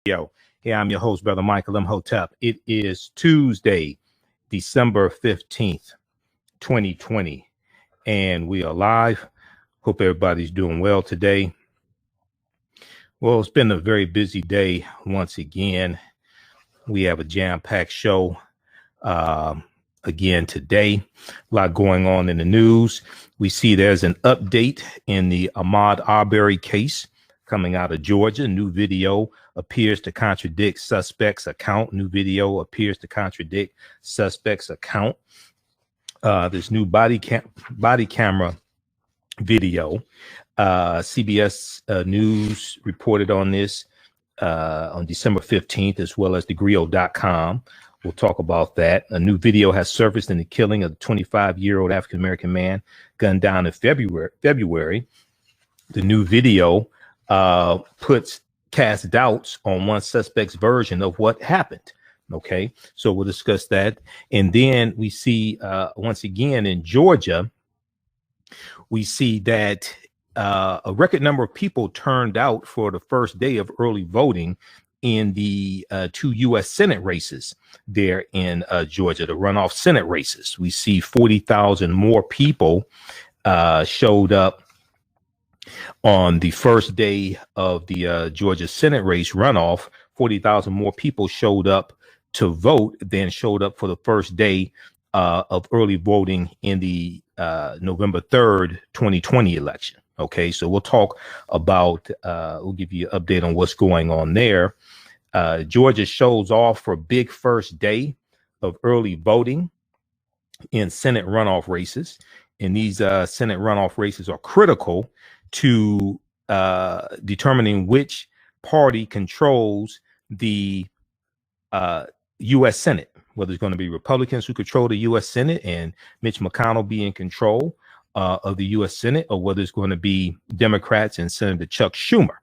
Yo, hey, I'm your host, Brother Michael Imhotep. It is Tuesday, December 15th, 2020, and we are live. Hope everybody's doing well today. Well, it's been a very busy day once again. We have a jam-packed show again today. A lot going on in the news. We see there's an update in the Ahmaud Arbery case coming out of Georgia. New video appears to contradict suspect's account. New video appears to contradict suspect's account. This new body camera video. CBS News reported on this on December 15th, as well as thegrio.com. We'll talk about that. A new video has surfaced in the killing of the 25-year-old African-American man gunned down in February. The new video casts doubts on one suspect's version of what happened. Okay, so we'll discuss that. And then we see once again in Georgia, we see that a record number of people turned out for the first day of early voting in the two U.S. Senate races there in Georgia, the runoff Senate races. We see 40,000 more people showed up on the first day of the Georgia Senate race runoff. 40,000 more people showed up to vote than showed up for the first day of early voting in the November 3rd, 2020 election. Okay, so we'll talk about, we'll give you an update on what's going on there. Georgia shows off for big first day of early voting in Senate runoff races. And these Senate runoff races are critical to determining which party controls the U.S. Senate, whether it's going to be Republicans who control the U.S. Senate and Mitch McConnell be in control of the U.S. Senate, or whether it's going to be Democrats and Senator Chuck Schumer.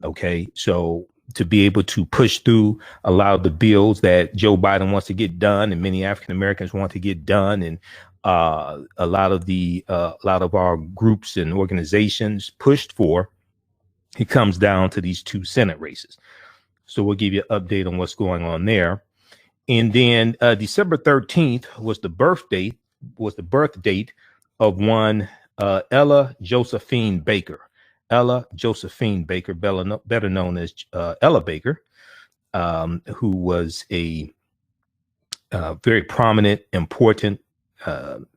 Okay, so to be able to push through a lot of the bills that Joe Biden wants to get done and many African Americans want to get done, and a lot of our groups and organizations pushed for, it comes down to these two Senate races. So we'll give you an update on what's going on there. And then December 13th was the birth date of one Ella Josephine Baker. Ella Josephine Baker, better known as Ella Baker, who was a very prominent, important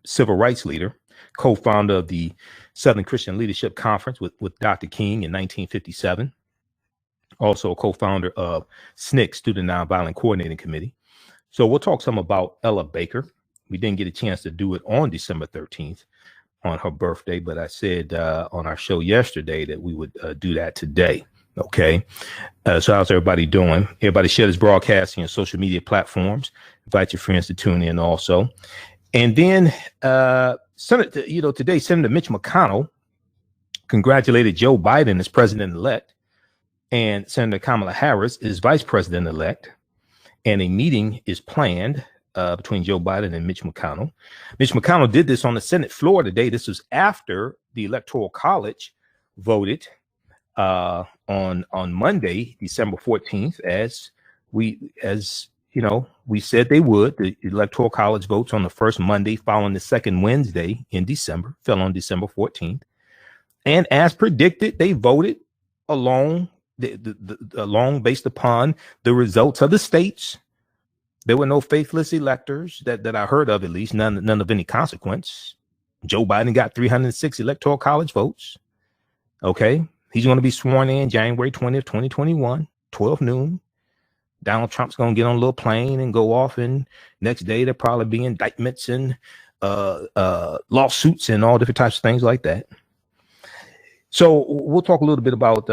civil rights leader, co-founder of the Southern Christian Leadership Conference with Dr. King in 1957. Also a co-founder of SNCC, Student Nonviolent Coordinating Committee. So we'll talk some about Ella Baker. We didn't get a chance to do it on December 13th on her birthday, but I said on our show yesterday that we would do that today. Okay. So how's everybody doing? Everybody share this broadcast on social media platforms. Invite your friends to tune in also. And then, today, Senator Mitch McConnell congratulated Joe Biden as president-elect, and Senator Kamala Harris is vice president-elect. And a meeting is planned between Joe Biden and Mitch McConnell. Mitch McConnell did this on the Senate floor today. This was after the Electoral College voted on Monday, December 14th, as we said they would. The Electoral College votes on the first Monday following the second Wednesday in December, fell on December 14th. And as predicted, they voted along based upon the results of the states. There were no faithless electors that I heard of, at least none of any consequence. Joe Biden got 306 Electoral College votes. Okay. He's going to be sworn in January 20th, 2021, 12 noon. Donald Trump's going to get on a little plane and go off, and next day there'll probably be indictments and lawsuits and all different types of things like that. So we'll talk a little bit about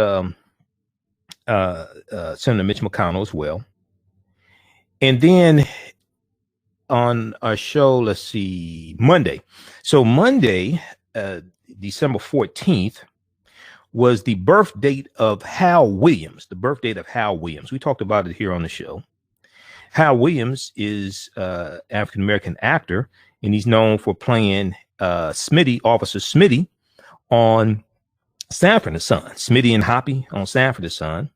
Senator Mitch McConnell as well. And then on our show, let's see, Monday. So Monday, December 14th, was the birth date of Hal Williams, We talked about it here on the show. Hal Williams is an African-American actor, and he's known for playing Smity, Officer Smity, on Sanford Son, Smity and Hoppy on Sanford Son.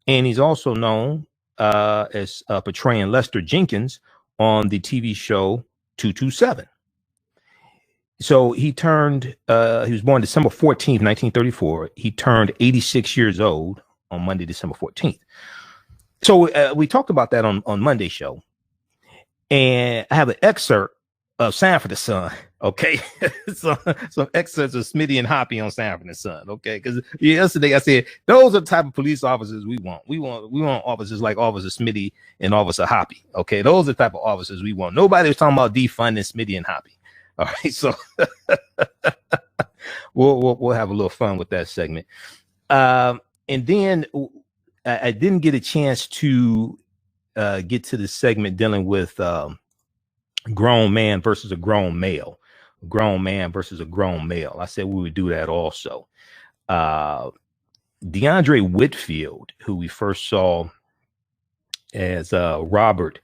and he's also known as portraying Lester Jenkins on the TV show 227. So he was born December 14th, 1934. He turned 86 years old on Monday, December 14th. So we talked about that on Monday's show. And I have an excerpt of Sanford Son. Okay. Some excerpts of Smity and Hoppy on Sanford Son. Okay. Because yesterday I said, those are the type of police officers we want. We want officers like Officer Smity and Officer Hoppy. Okay. Those are the type of officers we want. Nobody was talking about defunding Smity and Hoppy. All right. So we'll have a little fun with that segment. And then I didn't get a chance to get to the segment dealing with grown man versus a grown male. Grown man versus a grown male. I said we would do that also. DeAndre Whitfield, who we first saw as Robert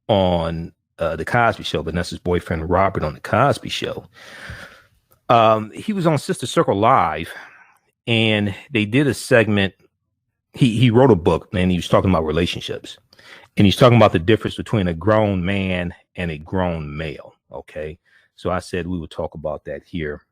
on the Cosby Show, Vanessa's boyfriend Robert on the Cosby Show. He was on Sister Circle Live, and they did a segment. He wrote a book, and he was talking about relationships, and he's talking about the difference between a grown man and a grown male. Okay, so I said we would talk about that here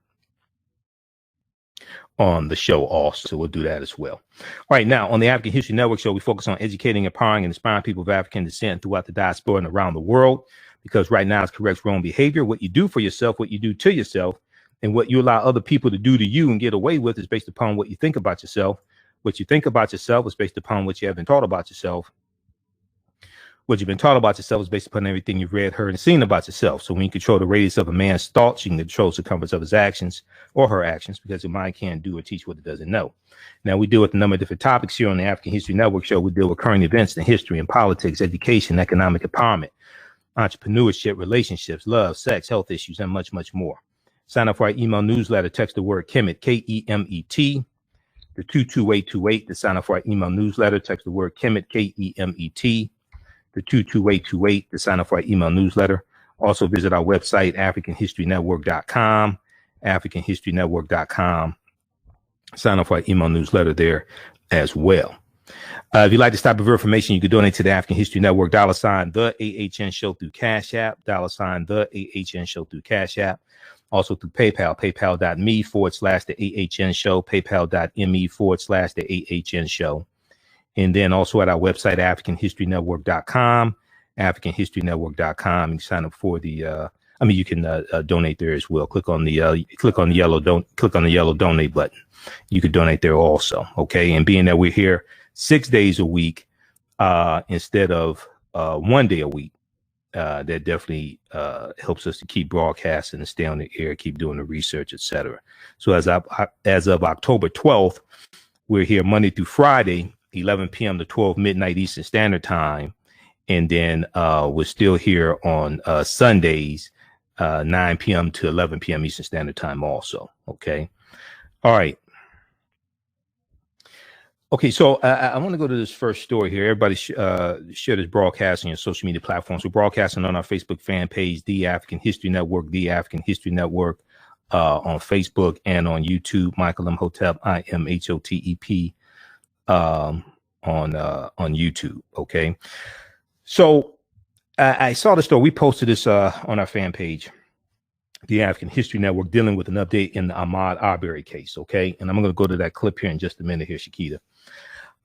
on the show also. So we'll do that as well. All right, now on the African History Network show, we focus on educating, empowering, and inspiring people of African descent throughout the diaspora and around the world, because right now it's correct wrong behavior. What you do for yourself, what you do to yourself, and what you allow other people to do to you and get away with is based upon what you think about yourself. What you think about yourself is based upon what you have been taught about yourself. What you've been taught about yourself is based upon everything you've read, heard, and seen about yourself. So when you control the radius of a man's thoughts, you can control the circumference of his actions or her actions, because your mind can't do or teach what it doesn't know. Now, we deal with a number of different topics here on the African History Network show. We deal with current events in history and politics, education, economic empowerment, entrepreneurship, relationships, love, sex, health issues, and much, much more. Sign up for our email newsletter. Text the word KEMET, KEMET, to 22828 to sign up for our email newsletter. Text the word KEMET, KEMET, to 22828 to sign up for our email newsletter. Also visit our website, AfricanHistoryNetwork.com, AfricanHistoryNetwork.com. Sign up for our email newsletter there as well. If you'd like this type of information, you can donate to the African History Network, $ the AHN Show through Cash App, $ the AHN Show through Cash App. Also through PayPal, paypal.me/the AHN Show, paypal.me/the AHN Show. And then also at our website, AfricanHistoryNetwork.com, AfricanHistoryNetwork.com. You can sign up for the, you can donate there as well. Click on the yellow donate button. You could donate there also. Okay. And being that we're here 6 days a week, instead of 1 day a week, that definitely helps us to keep broadcasting and stay on the air, keep doing the research, etc. So as of October 12th, we're here Monday through Friday, 11 p.m. to 12 midnight Eastern Standard Time. And then we're still here on Sundays, 9 p.m. to 11 p.m. Eastern Standard Time also. Okay. All right. Okay, so I want to go to this first story here. Everybody share this broadcast on your social media platforms. We're broadcasting on our Facebook fan page, The African History Network, The African History Network, on Facebook and on YouTube. Michael Imhotep, IMHOTEP, on YouTube. Okay, so I saw the story. We posted this on our fan page, The African History Network, dealing with an update in the Ahmaud Arbery case. Okay, and I'm going to go to that clip here in just a minute here, Shakita.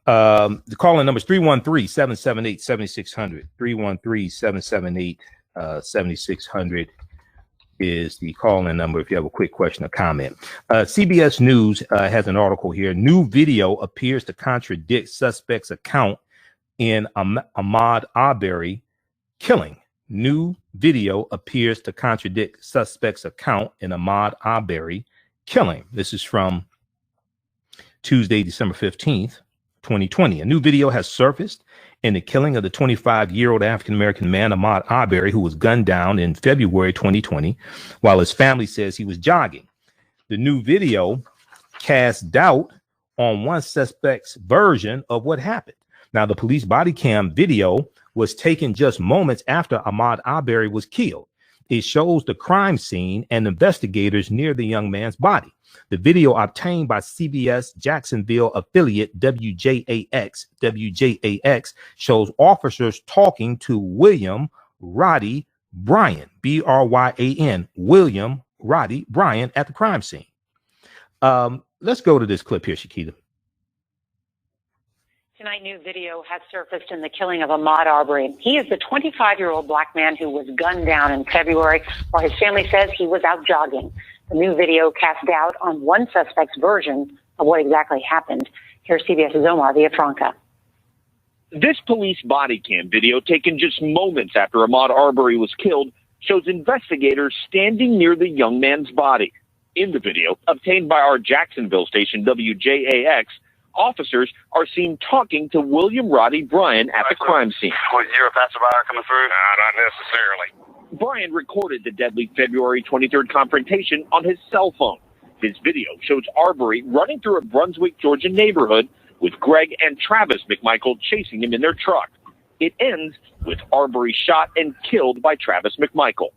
The call-in number is 313-778-7600. 313-778-7600 is the call-in number if you have a quick question or comment. CBS News has an article here. New video appears to contradict suspect's account in Ahmaud Arbery killing. New video appears to contradict suspect's account in Ahmaud Arbery killing. This is from Tuesday, December 15th, 2020. A new video has surfaced in the killing of the 25-year-old African-American man, Ahmaud Arbery, who was gunned down in February 2020, while his family says he was jogging. The new video casts doubt on one suspect's version of what happened. Now, the police body cam video was taken just moments after Ahmaud Arbery was killed. It shows the crime scene and investigators near the young man's body. The video obtained by CBS Jacksonville affiliate WJAX shows officers talking to William Roddy Bryan, Bryan, William Roddy Bryan at the crime scene. Let's go to this clip here, Shakita. Tonight, new video has surfaced in the killing of Ahmaud Arbery. He is the 25-year-old black man who was gunned down in February while his family says he was out jogging. The new video casts doubt on one suspect's version of what exactly happened. Here's CBS's Omar Villafranca. This police body cam video taken just moments after Ahmaud Arbery was killed shows investigators standing near the young man's body. In the video, obtained by our Jacksonville station WJAX, officers are seen talking to William Roddy Bryan at the crime scene. Was you a passerby coming through? Not necessarily. Bryan recorded the deadly February 23rd confrontation on his cell phone. His video shows Arbery running through a Brunswick, Georgia neighborhood with Greg and Travis McMichael chasing him in their truck. It ends with Arbery shot and killed by Travis McMichael.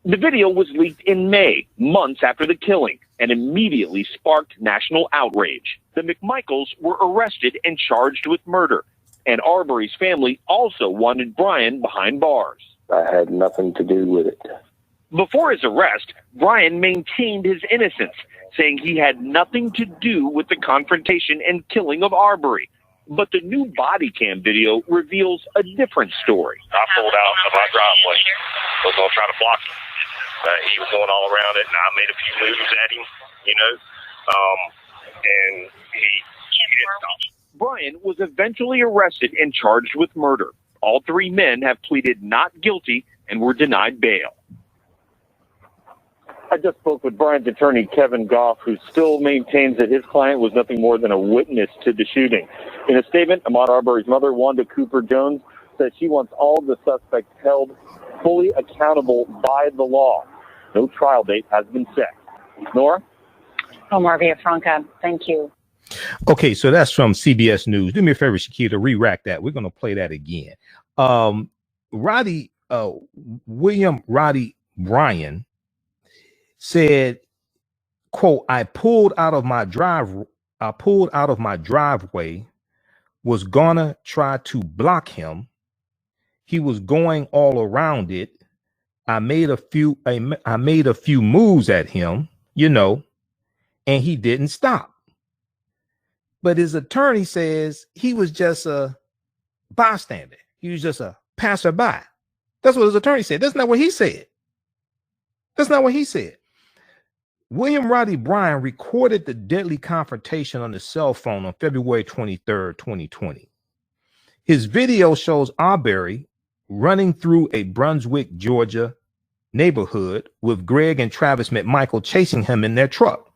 The video was leaked in May, months after the killing, and immediately sparked national outrage. The McMichaels were arrested and charged with murder, and Arbery's family also wanted Bryan behind bars. I had nothing to do with it. Before his arrest, Bryan maintained his innocence, saying he had nothing to do with the confrontation and killing of Arbery. But the new body cam video reveals a different story. I pulled out of my driveway. I was going to try to block him. He was going all around it, and I made a few moves at him, and he didn't stop. Bryan was eventually arrested and charged with murder. All three men have pleaded not guilty and were denied bail. I just spoke with Bryan's attorney, Kevin Goff, who still maintains that his client was nothing more than a witness to the shooting. In a statement, Ahmaud Arbery's mother, Wanda Cooper Jones, said she wants all the suspects held fully accountable by the law. No trial date has been set. Nora? Omar Villafranca, thank you. Okay, so that's from CBS News. Do me a favor, Shakita, re-rack that. We're going to play that again. William Roddy Bryan said, quote, I pulled out of my driveway, was gonna try to block him. He was going all around it. I made a few moves at him, and he didn't stop. But his attorney says he was just a bystander. He was just a passerby. That's what his attorney said. That's not what he said. That's not what he said. William Roddy Bryan recorded the deadly confrontation on his cell phone on February 23rd, 2020. His video shows Arbery running through a Brunswick, Georgia neighborhood with Greg and Travis McMichael chasing him in their truck.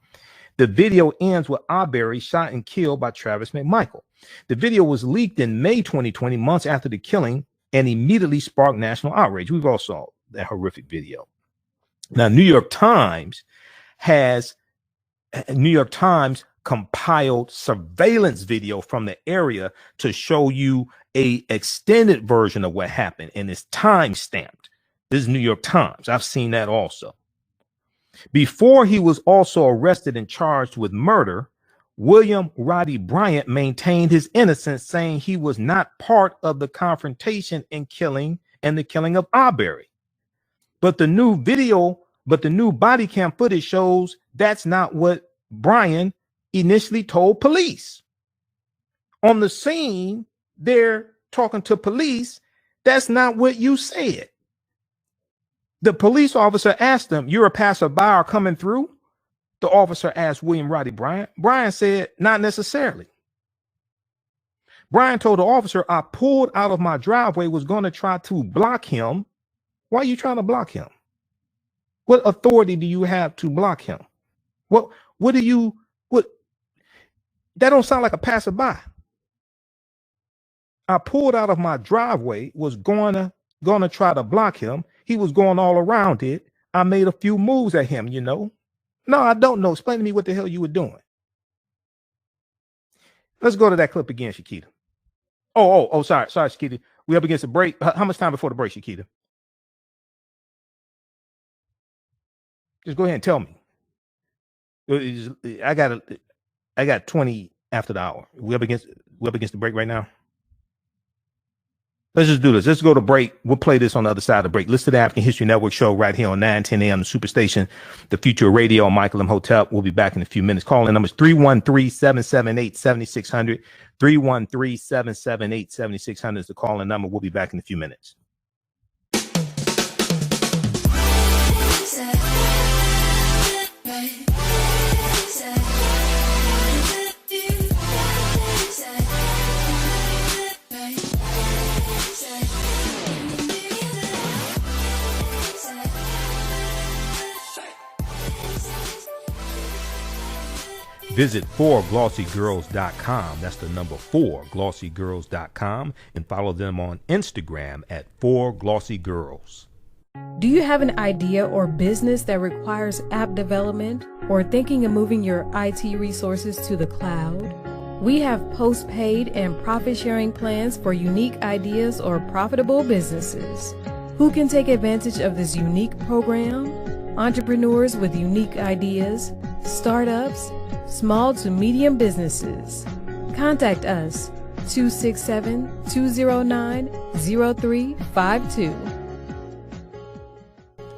The video ends with Arbery shot and killed by Travis McMichael. The video was leaked in May 2020, months after the killing, and immediately sparked national outrage. We've all saw that horrific video. Now, New York Times compiled surveillance video from the area to show you a extended version of what happened, and it's time stamped. This is New York Times. I've seen that also. Before he was also arrested and charged with murder, William Roddy Bryan maintained his innocence, saying he was not part of the confrontation and the killing of Arbery. But the new body cam footage shows that's not what Bryan initially told police. On the scene, they're talking to police. That's not what you said. The police officer asked him, you're a passerby or coming through? The officer asked William Roddy Bryan. Bryan said, not necessarily. Bryan told the officer, I pulled out of my driveway, was going to try to block him. Why are you trying to block him? What authority do you have to block him? What that don't sound like a passerby. I pulled out of my driveway, was gonna try to block him. He was going all around it. I made a few moves at him, No, I don't know. Explain to me what the hell you were doing. Let's go to that clip again, Shakita. Sorry, Shakita. We up against a break. How much time before the break, Shakita? Just go ahead and tell me. I got 20 after the hour. We up against the break right now. Let's just do this. Let's go to break. We'll play this on the other side of the break. Listen to the African History Network show right here on 9:10 a.m. the Superstation, the Future Radio. Michael Imhotep. We'll be back in a few minutes. Calling numbers 313-778-7600. 313-778-7600 is the calling number. We'll be back in a few minutes. Visit 4glossygirls.com. That's the number 4glossygirls.com, and follow them on Instagram at 4glossygirls. Do you have an idea or business that requires app development or thinking of moving your IT resources to the cloud? We have post-paid and profit-sharing plans for unique ideas or profitable businesses. Who can take advantage of this unique program? Entrepreneurs with unique ideas, startups, small to medium businesses. Contact us 267-209-0352.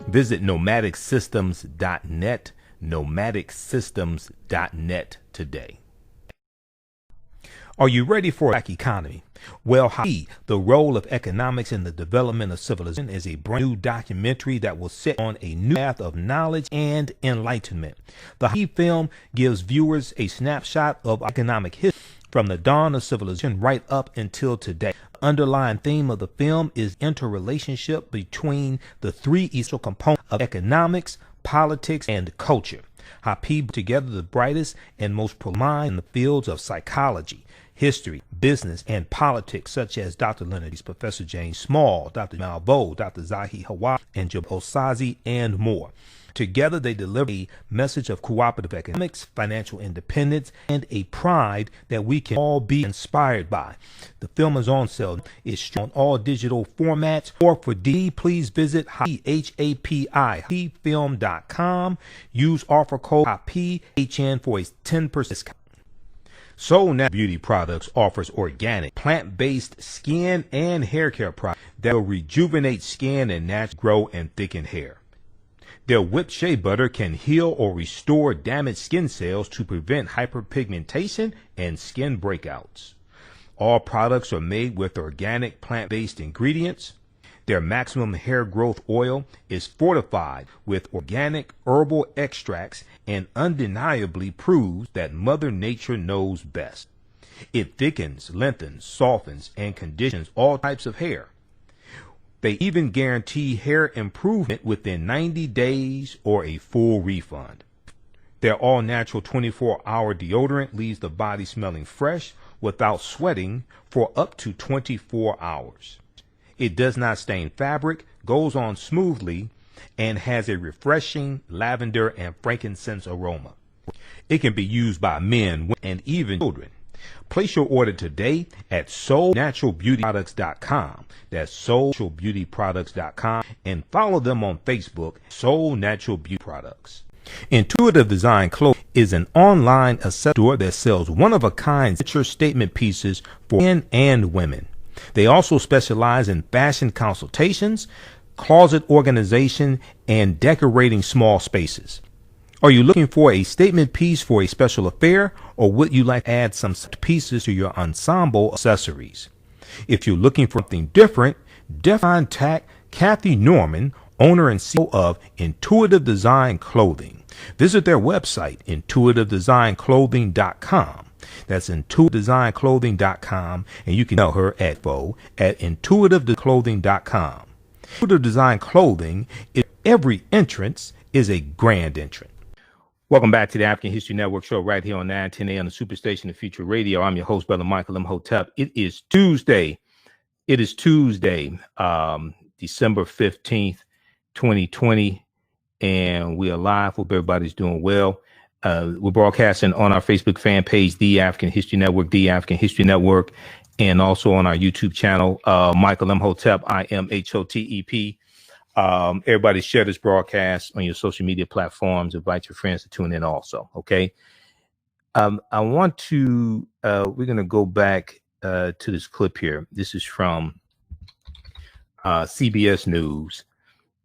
Visit nomadicsystems.net, nomadicsystems.net today. Are you ready for a black economy? Well, the role of economics in the development of civilization is a brand new documentary that will set on a new path of knowledge and enlightenment. The film gives viewers a snapshot of economic history from the dawn of civilization right up until today. The underlying theme of the film is interrelationship between the three essential components of economics, politics, and culture. How people together the brightest and most prolific in the fields of psychology, history, business, and politics, such as Dr. Leonard, Professor James Small, Dr. Malvo, Dr. Zahi Hawaii, and Jab Osazi, and more. Together, they deliver a message of cooperative economics, financial independence, and a pride that we can all be inspired by. The film is on sale. It's on all digital formats. Or for D, please visit HAPI.com. Use offer code HAPHN for a 10% discount. Soul Natural Beauty Products offers organic, plant-based skin and hair care products that will rejuvenate skin and naturally grow and thicken hair. Their whipped shea butter can heal or restore damaged skin cells to prevent hyperpigmentation and skin breakouts. All products are made with organic, plant-based ingredients. Their maximum hair growth oil is fortified with organic herbal extracts and undeniably proves that Mother Nature knows best. It thickens, lengthens, softens, and conditions all types of hair. They even guarantee hair improvement within 90 days or a full refund. Their all-natural 24-hour deodorant leaves the body smelling fresh without sweating for up to 24 hours. It does not stain fabric, goes on smoothly, and has a refreshing lavender and frankincense aroma. It can be used by men, women, and even children. Place your order today at soulnaturalbeautyproducts.com. That's soulnaturalbeautyproducts.com, and follow them on Facebook, Soul Natural Beauty Products. Intuitive Design Clothing is an online accessory store that sells one-of-a-kind signature statement pieces for men and women. They also specialize in fashion consultations, closet organization, and decorating small spaces. Are you looking for a statement piece for a special affair, or would you like to add some pieces to your ensemble accessories? If you're looking for something different, contact Kathy Norman, owner and CEO of Intuitive Design Clothing. Visit their website, intuitivedesignClothing.com. That's intuitivedesignClothing.com, and you can tell her at intuitiveclothing.com. Intuitive Design Clothing, every entrance is a grand entrance. Welcome back to the African History Network show right here on 9:10 a.m. the Superstation of Future Radio. I'm your host, Brother Michael Imhotep. It is Tuesday, December 15th, 2020, and we are live. Hope everybody's doing well. We're broadcasting on our Facebook fan page, The African History Network, The African History Network, and also on our YouTube channel, Michael Imhotep, IMHOTEP. Everybody share this broadcast on your social media platforms. Invite your friends to tune in also. Okay. I want to, we're going to go back to this clip here. This is from CBS News.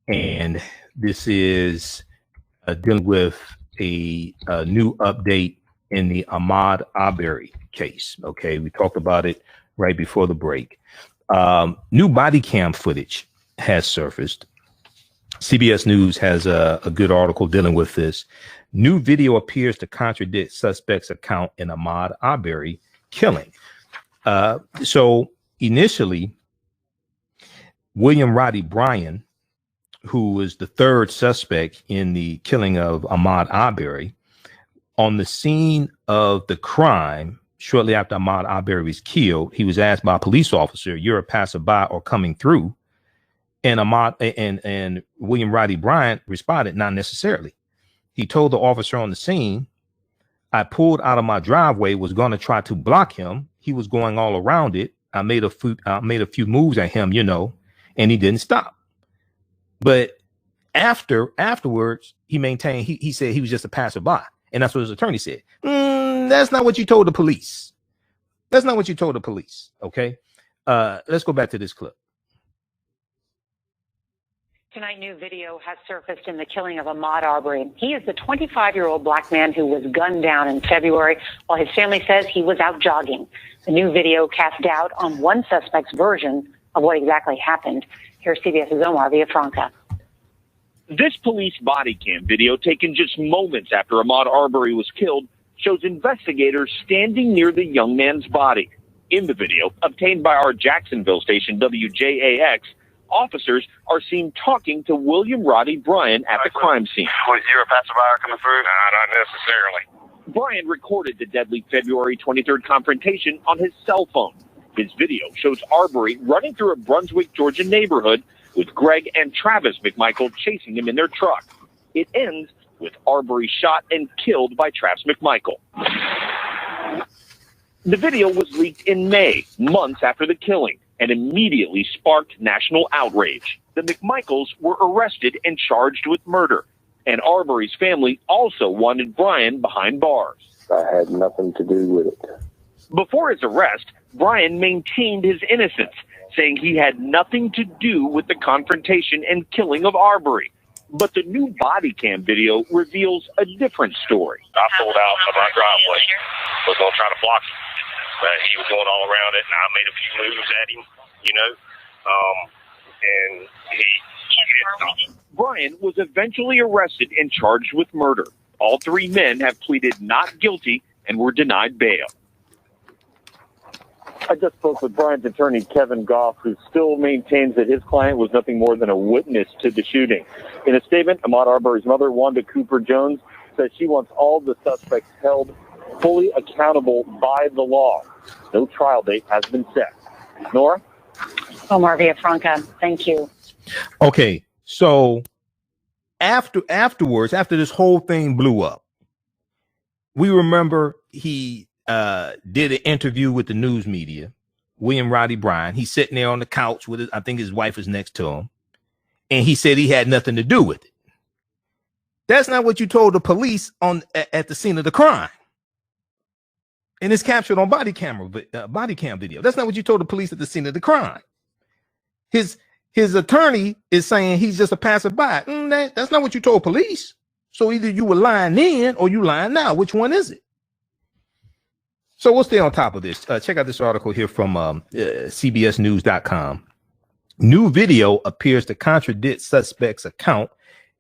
And this is dealing with a new update in the Ahmaud Arbery case. Okay. We talked about it right before the break. New body cam footage has surfaced. CBS News has a good article dealing with this. New video appears to contradict suspect's account in Ahmaud Arbery killing. So initially, William Roddy Bryan, who was the third suspect in the killing of Ahmaud Arbery, on the scene of the crime, shortly after Ahmaud Arbery was killed, he was asked by a police officer, "You're a passerby or coming through?" And and William Roddy Bryan responded, "Not necessarily." He told the officer on the scene, "I pulled out of my driveway, was going to try to block him. He was going all around it. I made a few moves at him, and he didn't stop." But afterwards, he maintained, he said he was just a passerby. And that's what his attorney said. That's not what you told the police. That's not what you told the police. Okay. Let's go back to this clip. Tonight, new video has surfaced in the killing of Ahmaud Arbery. He is the 25-year-old black man who was gunned down in February while his family says he was out jogging. The new video casts doubt on one suspect's version of what exactly happened. Here's CBS's Omar Villafranca. This police body cam video taken just moments after Ahmaud Arbery was killed shows investigators standing near the young man's body. In the video, obtained by our Jacksonville station WJAX, officers are seen talking to William Roddy Bryan at the crime scene. You're a passerby coming through? Nah, not necessarily. Bryan recorded the deadly February 23rd confrontation on his cell phone. His video shows Arbery running through a Brunswick, Georgia neighborhood with Greg and Travis McMichael chasing him in their truck. It ends with Arbery shot and killed by Travis McMichael. The video was leaked in May, months after the killing, and immediately sparked national outrage. The McMichaels were arrested and charged with murder, and Arbery's family also wanted Bryan behind bars. I had nothing to do with it. Before his arrest, Bryan maintained his innocence, saying he had nothing to do with the confrontation and killing of Arbery. But the new body cam video reveals a different story. I pulled out of my driveway, was going to try to block him. He was going all around it, and I made a few moves at him, and he didn't stop. Bryan was eventually arrested and charged with murder. All three men have pleaded not guilty and were denied bail. I just spoke with Bryan's attorney, Kevin Goff, who still maintains that his client was nothing more than a witness to the shooting. In a statement, Ahmaud Arbery's mother, Wanda Cooper Jones, says she wants all the suspects held fully accountable by the law. No trial date has been set. Nora? Omar Villafranca, thank you. Okay, so afterwards, after this whole thing blew up, we remember he did an interview with the news media, William Roddy Bryan. He's sitting there on the couch with I think his wife is next to him, and he said he had nothing to do with it. That's not what you told the police at the scene of the crime. And it's captured on body cam video. That's not what you told the police at the scene of the crime. His attorney is saying he's just a passerby. That's not what you told police. So either you were lying then or you lying now. Which one is it? So we'll stay on top of this. Check out this article here from CBSnews.com. New video appears to contradict suspect's account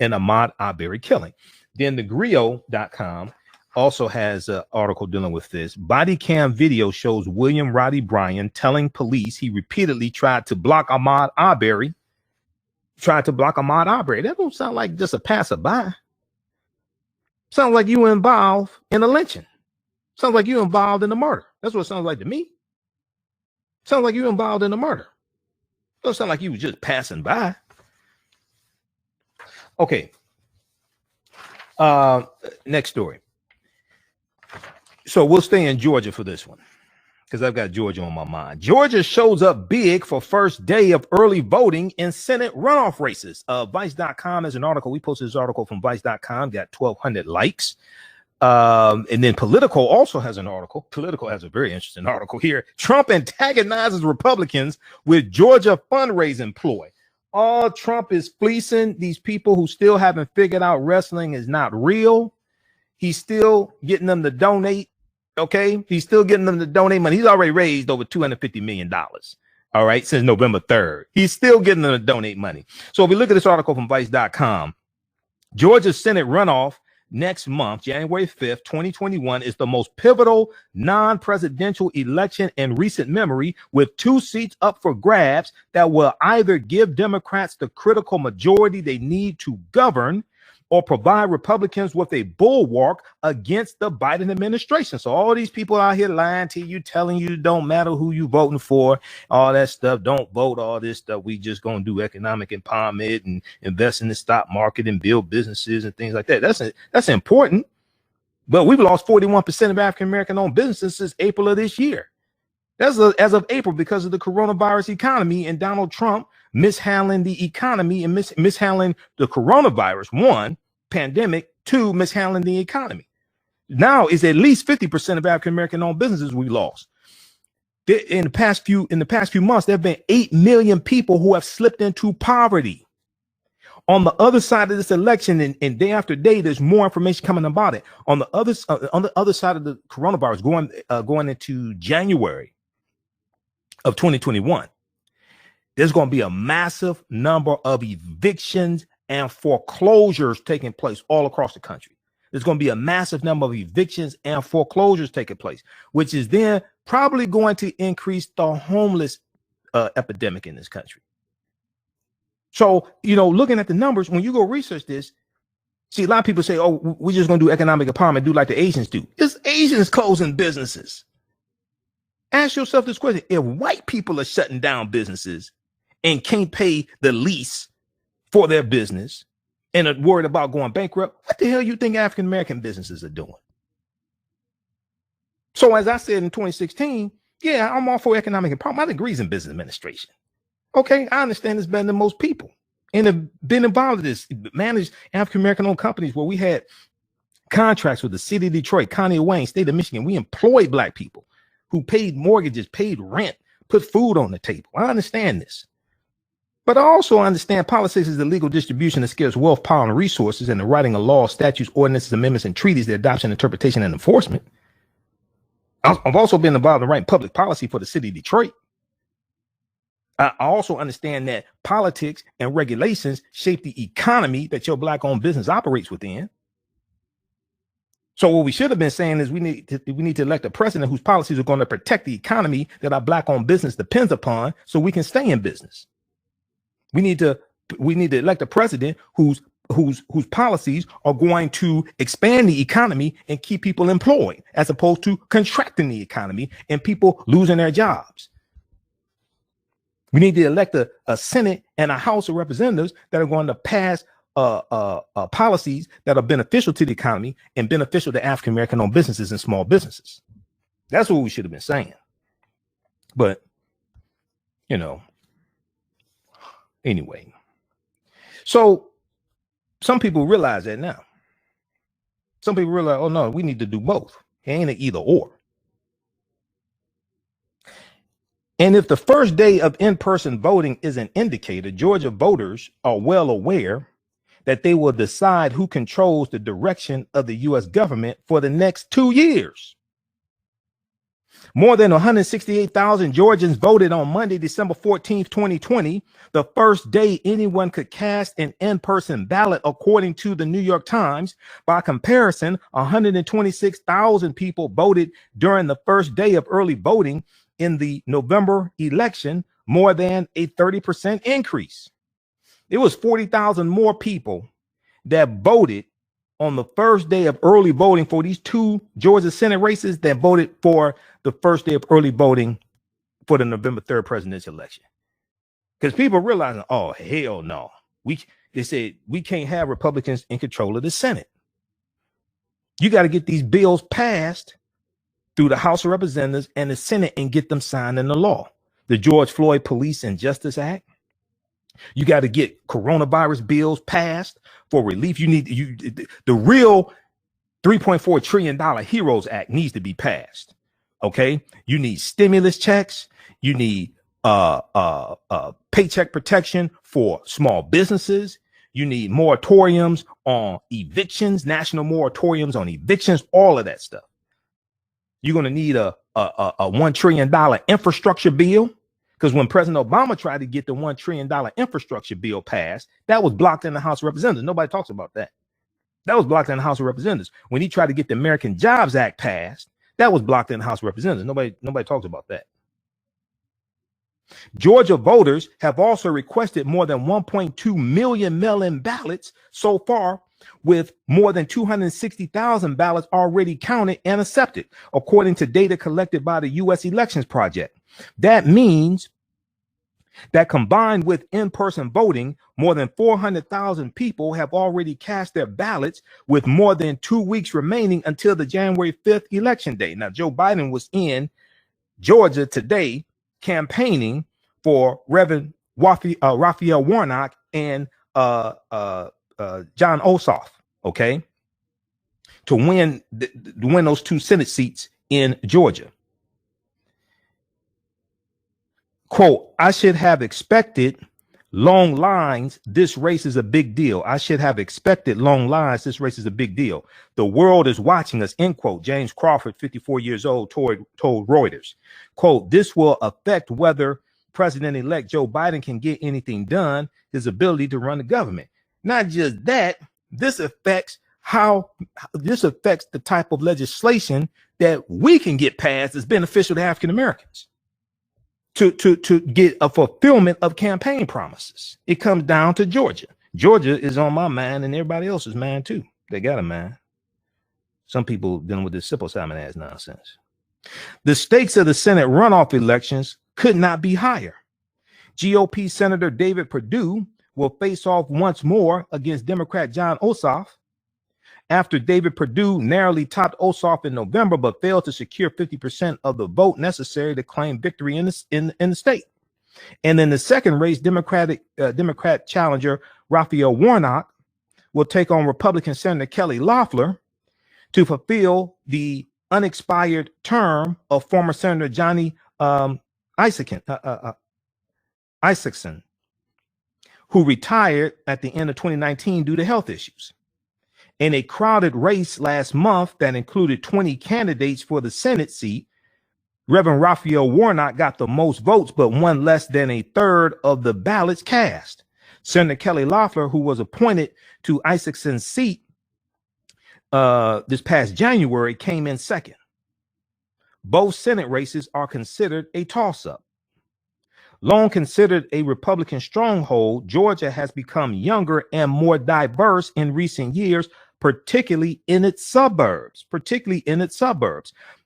in Ahmaud Arbery killing. Then thegrio.com also has an article dealing with this. Body cam video shows William Roddy Bryan telling police he repeatedly tried to block Ahmaud Arbery. That don't sound like just a passerby. Sounds like you were involved in a lynching. Sounds like you involved in a murder. That's what it sounds like to me. Sounds like you involved in a murder. Don't sound like you was just passing by. Okay. Next story. So we'll stay in Georgia for this one, because I've got Georgia on my mind. Georgia shows up big for first day of early voting in Senate runoff races. Vice.com has an article. We posted this article from Vice.com, got 1,200 likes. And then Politico also has an article. Politico has a very interesting article here. Trump antagonizes Republicans with Georgia fundraising ploy. Oh, Trump is fleecing these people who still haven't figured out wrestling is not real. He's still getting them to donate. Okay, he's still getting them to donate money. He's already raised over $250 million. All right, since November 3rd. He's still getting them to donate money. So if we look at this article from Vice.com, Georgia's Senate runoff next month, January 5th, 2021, is the most pivotal non-presidential election in recent memory, with 2 seats up for grabs that will either give Democrats the critical majority they need to govern or provide Republicans with a bulwark against the Biden administration. So all these people out here lying to you, telling you it don't matter who you voting for, all that stuff, don't vote, all this stuff. We just going to do economic empowerment and invest in the stock market and build businesses and things like that. That's important. But we've lost 41% of African-American owned businesses since April of this year. That's as of April because of the coronavirus economy and Donald Trump mishandling the economy and mishandling the coronavirus, 1, pandemic, 2, mishandling the economy. Now is at least 50% of African-American owned businesses we lost. In the past few months, there have been 8 million people who have slipped into poverty. On the other side of this election, and day after day, there's more information coming about it. On the other side of the coronavirus, going into January of 2021, there's going to be a massive number of evictions and foreclosures taking place all across the country. There's going to be a massive number of evictions and foreclosures taking place, which is then probably going to increase the homeless epidemic in this country. So, looking at the numbers, when you go research this, see, a lot of people say, oh, we're just going to do economic empowerment, do like the Asians do. It's Asians closing businesses. Ask yourself this question. If white people are shutting down businesses and can't pay the lease for their business and are worried about going bankrupt, what the hell you think African-American businesses are doing? So as I said in 2016, yeah, I'm all for economic empowerment. My degree's in business administration. Okay, I understand this better than most people and have been involved in this, managed African-American owned companies where we had contracts with the city of Detroit, County of Wayne, state of Michigan. We employed black people who paid mortgages, paid rent, put food on the table. I understand this. But I also understand politics is the legal distribution of scarce wealth, power, and resources, and the writing of laws, statutes, ordinances, amendments, and treaties, the adoption, interpretation, and enforcement. I've also been involved in writing public policy for the city of Detroit. I also understand that politics and regulations shape the economy that your black-owned business operates within. So what we should have been saying is we need to elect a president whose policies are going to protect the economy that our black-owned business depends upon, so we can stay in business. We need to elect a president whose policies are going to expand the economy and keep people employed, as opposed to contracting the economy and people losing their jobs. We need to elect a Senate and a House of Representatives that are going to pass policies that are beneficial to the economy and beneficial to African-American owned businesses and small businesses. That's what we should have been saying. But, anyway. So some people realize that now. Some people realize, oh no, we need to do both. It ain't an either or. And if the first day of in-person voting is an indicator, Georgia voters are well aware that they will decide who controls the direction of the U.S. government for the next 2 years. More than 168,000 Georgians voted on Monday, December 14th, 2020, the first day anyone could cast an in-person ballot, according to the New York Times. By comparison, 126,000 people voted during the first day of early voting in the November election, more than a 30% increase. It was 40,000 more people that voted on the first day of early voting for these 2 Georgia Senate races that voted for the first day of early voting for the November 3rd presidential election. Because people are realizing, oh, hell no. They said we can't have Republicans in control of the Senate. You got to get these bills passed through the House of Representatives and the Senate and get them signed into law. The George Floyd Police and Justice Act. You got to get coronavirus bills passed for relief. You need the real $3.4 trillion HEROES Act needs to be passed. Okay. You need stimulus checks. You need paycheck protection for small businesses. You need moratoriums on evictions, national moratoriums on evictions, all of that stuff. You're going to need a $1 trillion infrastructure bill, because when President Obama tried to get the $1 trillion infrastructure bill passed, that was blocked in the House of Representatives. Nobody talks about that. That was blocked in the House of Representatives. When he tried to get the American Jobs Act passed, that was blocked in the House of Representatives. Nobody talks about that. Georgia voters have also requested more than 1.2 million mail-in ballots so far, with more than 260,000 ballots already counted and accepted, according to data collected by the U.S. Elections Project. That means that combined with in-person voting, more than 400,000 people have already cast their ballots, with more than 2 weeks remaining until the January 5th election day. Now, Joe Biden was in Georgia today campaigning for Reverend Raphael Warnock and John Ossoff, okay, to win those 2 Senate seats in Georgia. Quote, I should have expected long lines. This race is a big deal. I should have expected long lines. This race is a big deal. The world is watching us, end quote. James Crawford, 54 years old, told Reuters. Quote, this will affect whether President-elect Joe Biden can get anything done, his ability to run the government. Not just that, this affects the type of legislation that we can get passed that's beneficial to African Americans to get a fulfillment of campaign promises. It comes down to Georgia. Georgia is on my mind and everybody else's mind too. They got a mind. Some people dealing with this Simple Simon ass nonsense. The stakes of the Senate runoff elections could not be higher. GOP Senator David Perdue will face off once more against Democrat John Ossoff after David Perdue narrowly topped Ossoff in November, but failed to secure 50% of the vote necessary to claim victory in the state. And in the second race, Democrat challenger Raphael Warnock will take on Republican Senator Kelly Loeffler to fulfill the unexpired term of former Senator Johnny Isakson, who retired at the end of 2019 due to health issues. In a crowded race last month that included 20 candidates for the Senate seat, Reverend Raphael Warnock got the most votes, but won less than a third of the ballots cast. Senator Kelly Loeffler, who was appointed to Isakson's seat this past January, came in second. Both Senate races are considered a toss-up. Long considered a Republican stronghold, Georgia has become younger and more diverse in recent years, particularly in its suburbs.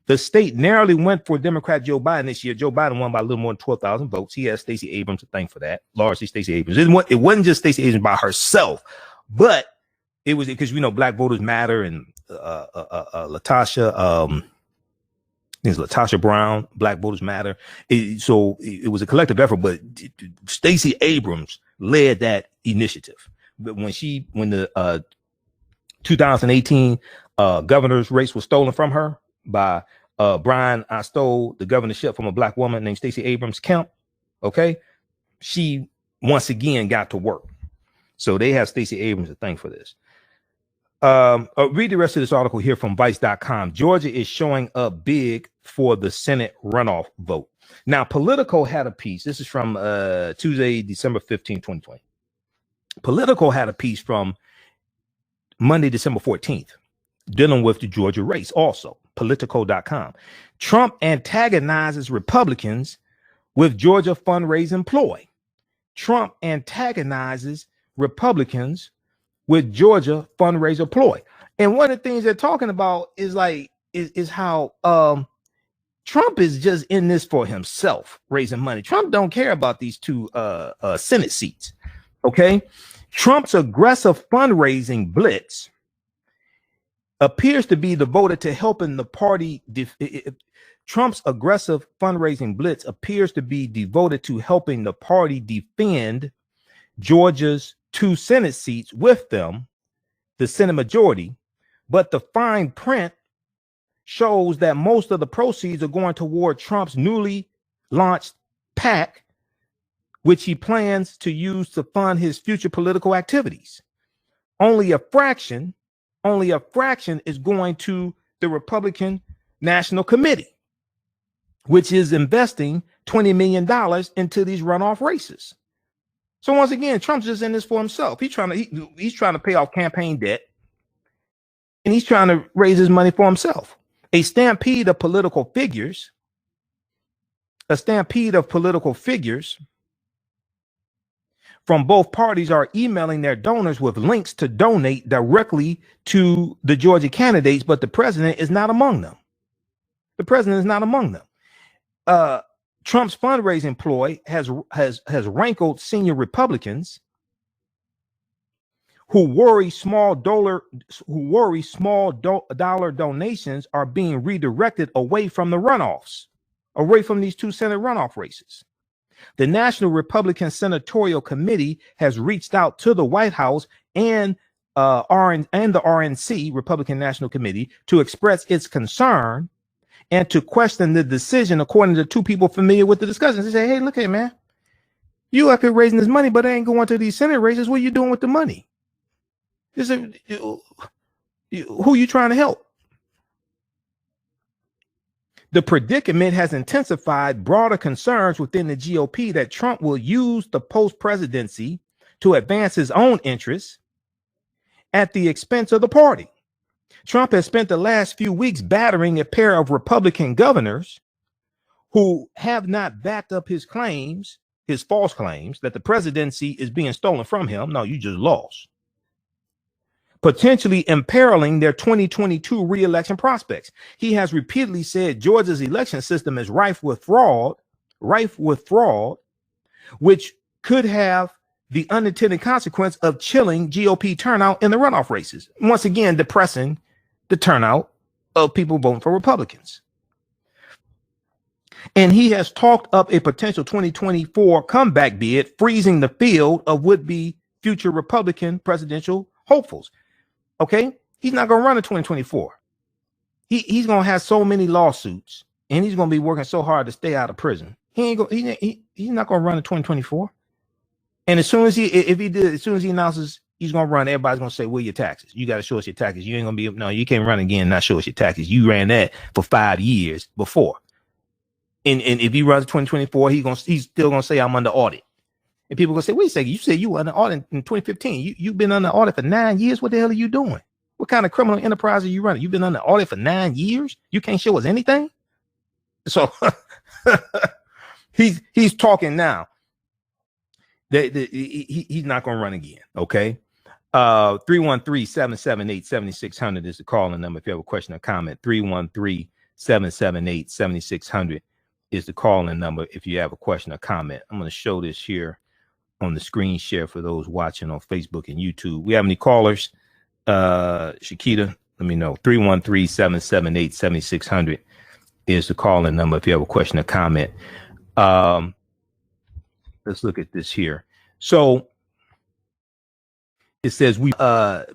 The state narrowly went for Democrat Joe Biden this year. Joe Biden won by a little more than 12,000 votes. He has Stacey Abrams to thank for that. Largely Stacey Abrams. It wasn't just Stacey Abrams by herself, but it was because Black Voters Matter and Latasha Brown, Black Voters Matter. So it was a collective effort, but Stacey Abrams led that initiative. But when the 2018 governor's race was stolen from her by Brian, I stole the governorship from a Black woman named Stacey Abrams Kemp. Okay, she once again got to work. So they have Stacey Abrams to thank for this. Read the rest of this article here from Vice.com. Georgia is showing up big for the Senate runoff vote. Now, Politico had a piece. This is from Tuesday, December 15, 2020. Politico had a piece from Monday, December 14th, dealing with the Georgia race also. Politico.com. Trump antagonizes Republicans with Georgia fundraising ploy. Trump antagonizes Republicans with Georgia fundraiser ploy. And one of the things they're talking about is how Trump is just in this for himself, raising money. Trump don't care about these 2 Senate seats. Okay. Trump's aggressive fundraising blitz appears to be devoted to helping the party. Trump's aggressive fundraising blitz appears to be devoted to helping the party defend Georgia's 2 Senate seats with them, the Senate majority. But the fine print shows that most of the proceeds are going toward Trump's newly launched PAC, which he plans to use to fund his future political activities. Only a fraction is going to the Republican National Committee, which is investing $20 million into these runoff races. So once again, Trump's just in this for himself. He's trying to pay off campaign debt, and he's trying to raise his money for himself. A stampede of political figures from both parties are emailing their donors with links to donate directly to the Georgia candidates, but the president is not among them. Trump's fundraising ploy has rankled senior Republicans who worry small dollar donations are being redirected away from the runoffs, away from these 2 Senate runoff races. The National Republican Senatorial Committee has reached out to the White House and the RNC, Republican National Committee, to express its concern and to question the decision, according to 2 people familiar with the discussions. They say, hey, look here, man, you up here raising this money, but they ain't going to these Senate races. What are you doing with the money? Who you trying to help? The predicament has intensified broader concerns within the GOP that Trump will use the post-presidency to advance his own interests at the expense of the party. Trump has spent the last few weeks battering a pair of Republican governors who have not backed up his claims, his false claims that the presidency is being stolen from him. No, you just lost. Potentially imperiling their 2022 re-election prospects. He has repeatedly said Georgia's election system is rife with fraud, which could have the unintended consequence of chilling GOP turnout in the runoff races. Once again, depressing the turnout of people voting for Republicans. And he has talked up a potential 2024 comeback bid, freezing the field of would-be future Republican presidential hopefuls. Okay, he's not going to run in 2024. He's going to have so many lawsuits, and he's going to be working so hard to stay out of prison. He's not going to run in 2024. And as soon as he announces he's going to run, everybody's going to say, "Where your taxes? You got to show us your taxes. You ain't going to be no. You can't run again and not show us your taxes. You ran that for 5 years before." And if he runs 2024, he's still going to say, "I'm under audit." And people gonna say, wait a second, you said you were under audit in 2015. You've been under audit for 9 years. What the hell are you doing? What kind of criminal enterprise are you running? You've been under audit for 9 years. You can't show us anything. So he's talking now. He's not gonna run again. Okay. 313-778-7600 is the calling number. If you have a question or comment, 313-778-7600 is the calling number. If you have a question or comment, I'm going to show this here on the screen share for those watching on Facebook and YouTube. We have any callers? Shakita, let me know. 313-778-7600 is the calling number if you have a question or comment. Let's look at this here. So it says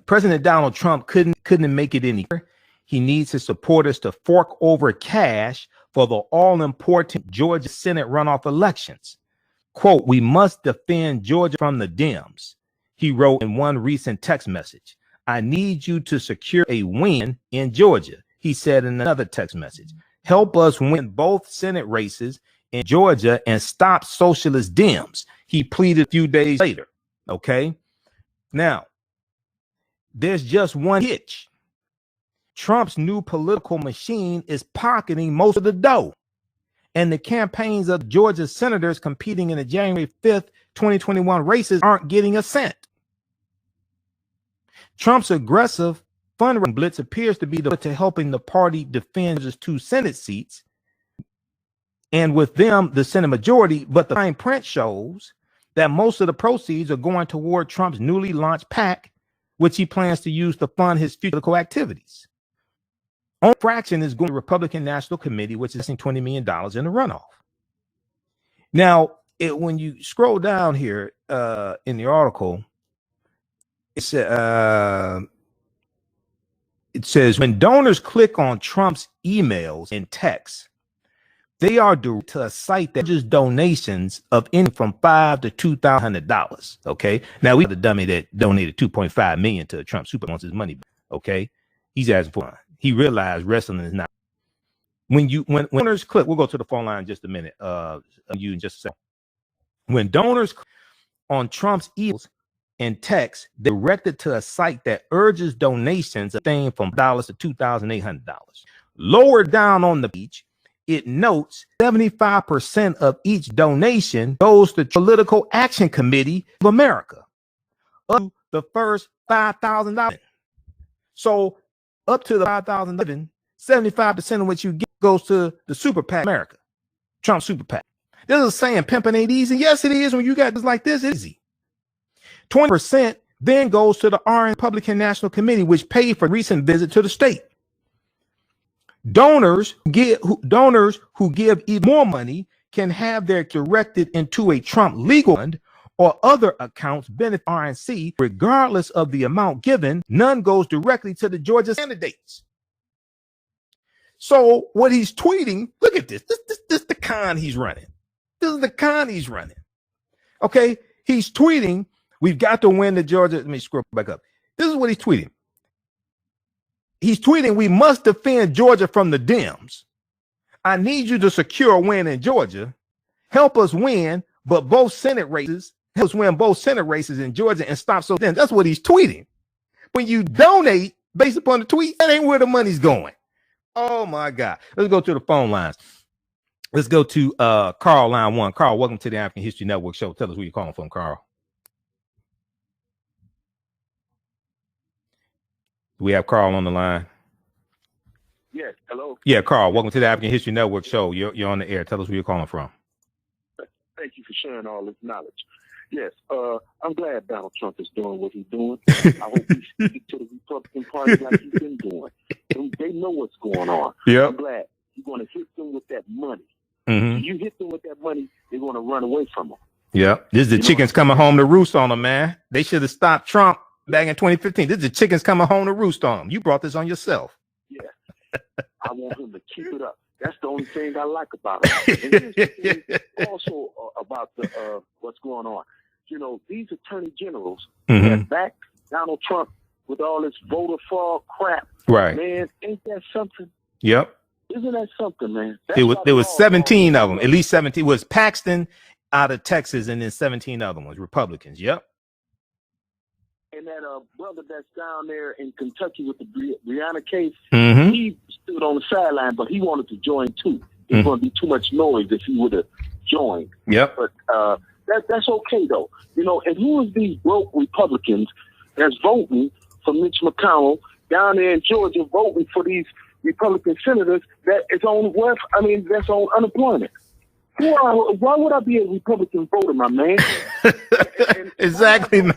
President Donald Trump couldn't make it any clearer. He needs his supporters to fork over cash for the all-important Georgia Senate runoff elections. Quote, "We must defend Georgia from the Dems," he wrote in one recent text message. "I need you to secure a win in Georgia," he said in another text message. "Help us win both Senate races in Georgia and stop socialist Dems," he pleaded a few days later. Okay. Now, there's just one hitch. Trump's new political machine is pocketing most of the dough, and the campaigns of Georgia senators competing in the January 5th, 2021 races aren't getting a cent. Trump's aggressive fundraising blitz appears to be to helping the party defend his 2 Senate seats, and with them, the Senate majority, but the fine print shows that most of the proceeds are going toward Trump's newly launched PAC, which he plans to use to fund his future political activities. Only fraction is going to the Republican National Committee, which is $20 million in the runoff. Now, when you scroll down here in the article, it says when donors click on Trump's emails and texts, they are directed to a site that just donations of anything from $5 to $2,000. Okay. Now we have the dummy that donated $2.5 million to Trump super wants his money. Okay. He's asking for it. He realized wrestling is not. When donors click, we'll go to the phone line in just a minute. You in just a second. When donors click on Trump's emails and texts, they're directed to a site that urges donations of things from $1 to $2,800. Lower down on the page, it notes 75% of each donation goes to Political Action Committee of America, up to the first $5,000. So up to the $5,000, 75% of what you get goes to the Super PAC America, Trump Super PAC. This is saying pimping ain't easy. Yes, it is. When you got this like this, it's easy. 20% then goes to the Republican National Committee, which paid for recent visit to the state. Donors who give even more money can have their directed into a Trump legal fund or other accounts benefit RNC, regardless of the amount given. None goes directly to the Georgia candidates. So what he's tweeting, look at this. This is the con he's running. This is the con he's running. Okay, he's tweeting, we've got to win the Georgia. Let me scroll back up. This is what he's tweeting. He's tweeting, we must defend Georgia from the Dems. I need you to secure a win in Georgia. Help us win, but both Senate races. Help us win both Senate races in Georgia and stop so then. That's what he's tweeting. When you donate based upon the tweet, that ain't where the money's going. Oh my God. Let's go to the phone lines. Let's go to Carl, line 1. Carl, welcome to the African History Network show. Tell us where you're calling from, Carl. We have Carl on the line. Yes, hello. Yeah, Carl, welcome to the African History Network show. You're on the air. Tell us where you're calling from. Thank you for sharing all this knowledge. Yes, I'm glad Donald Trump is doing what he's doing. I hope he's sticking to the Republican Party like he's been doing. They know what's going on. Yep. I'm glad you're going to hit them with that money. Mm-hmm. If you hit them with that money, they're going to run away from them. Yeah, this is the chickens coming home to roost on them, man. They should have stopped Trump back in 2015. This is the chickens coming home to roost on them. You brought this on yourself. Yeah. I want him to keep it up. That's the only thing I like about him. And here's the thing also about the what's going on. You know, these attorney generals that back Donald Trump with all this voter fraud crap. Right. Man, ain't that something? Yep. Isn't that something, man? There was 17 of them. At least 17. It was Paxton out of Texas and then 17 other ones, Republicans. Yep. And that brother that's down there in Kentucky with the Breonna case, he stood on the sideline, but he wanted to join too. There's going to be too much noise if he would have joined. Yep. But that's okay, though. You know, and who is these broke Republicans that's voting for Mitch McConnell down there in Georgia, voting for these Republican senators that is on that's on unemployment? Why would I be a Republican voter, my man? Exactly, man.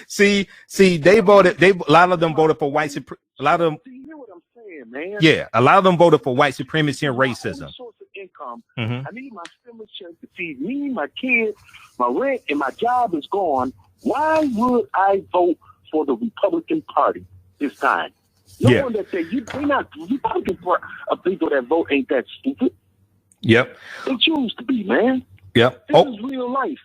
See, they voted. A lot of them voted for white supremacy. A lot of them. You hear what I'm saying, man? Yeah, a lot of them voted for white supremacy and racism. My source of income. I need my stimulus check to feed me, my kids, my rent, and my job is gone. Why would I vote for the Republican Party this time? No one that said they're not Republican people that vote ain't that stupid. Yep. They choose to be, man. Yep. This is real life.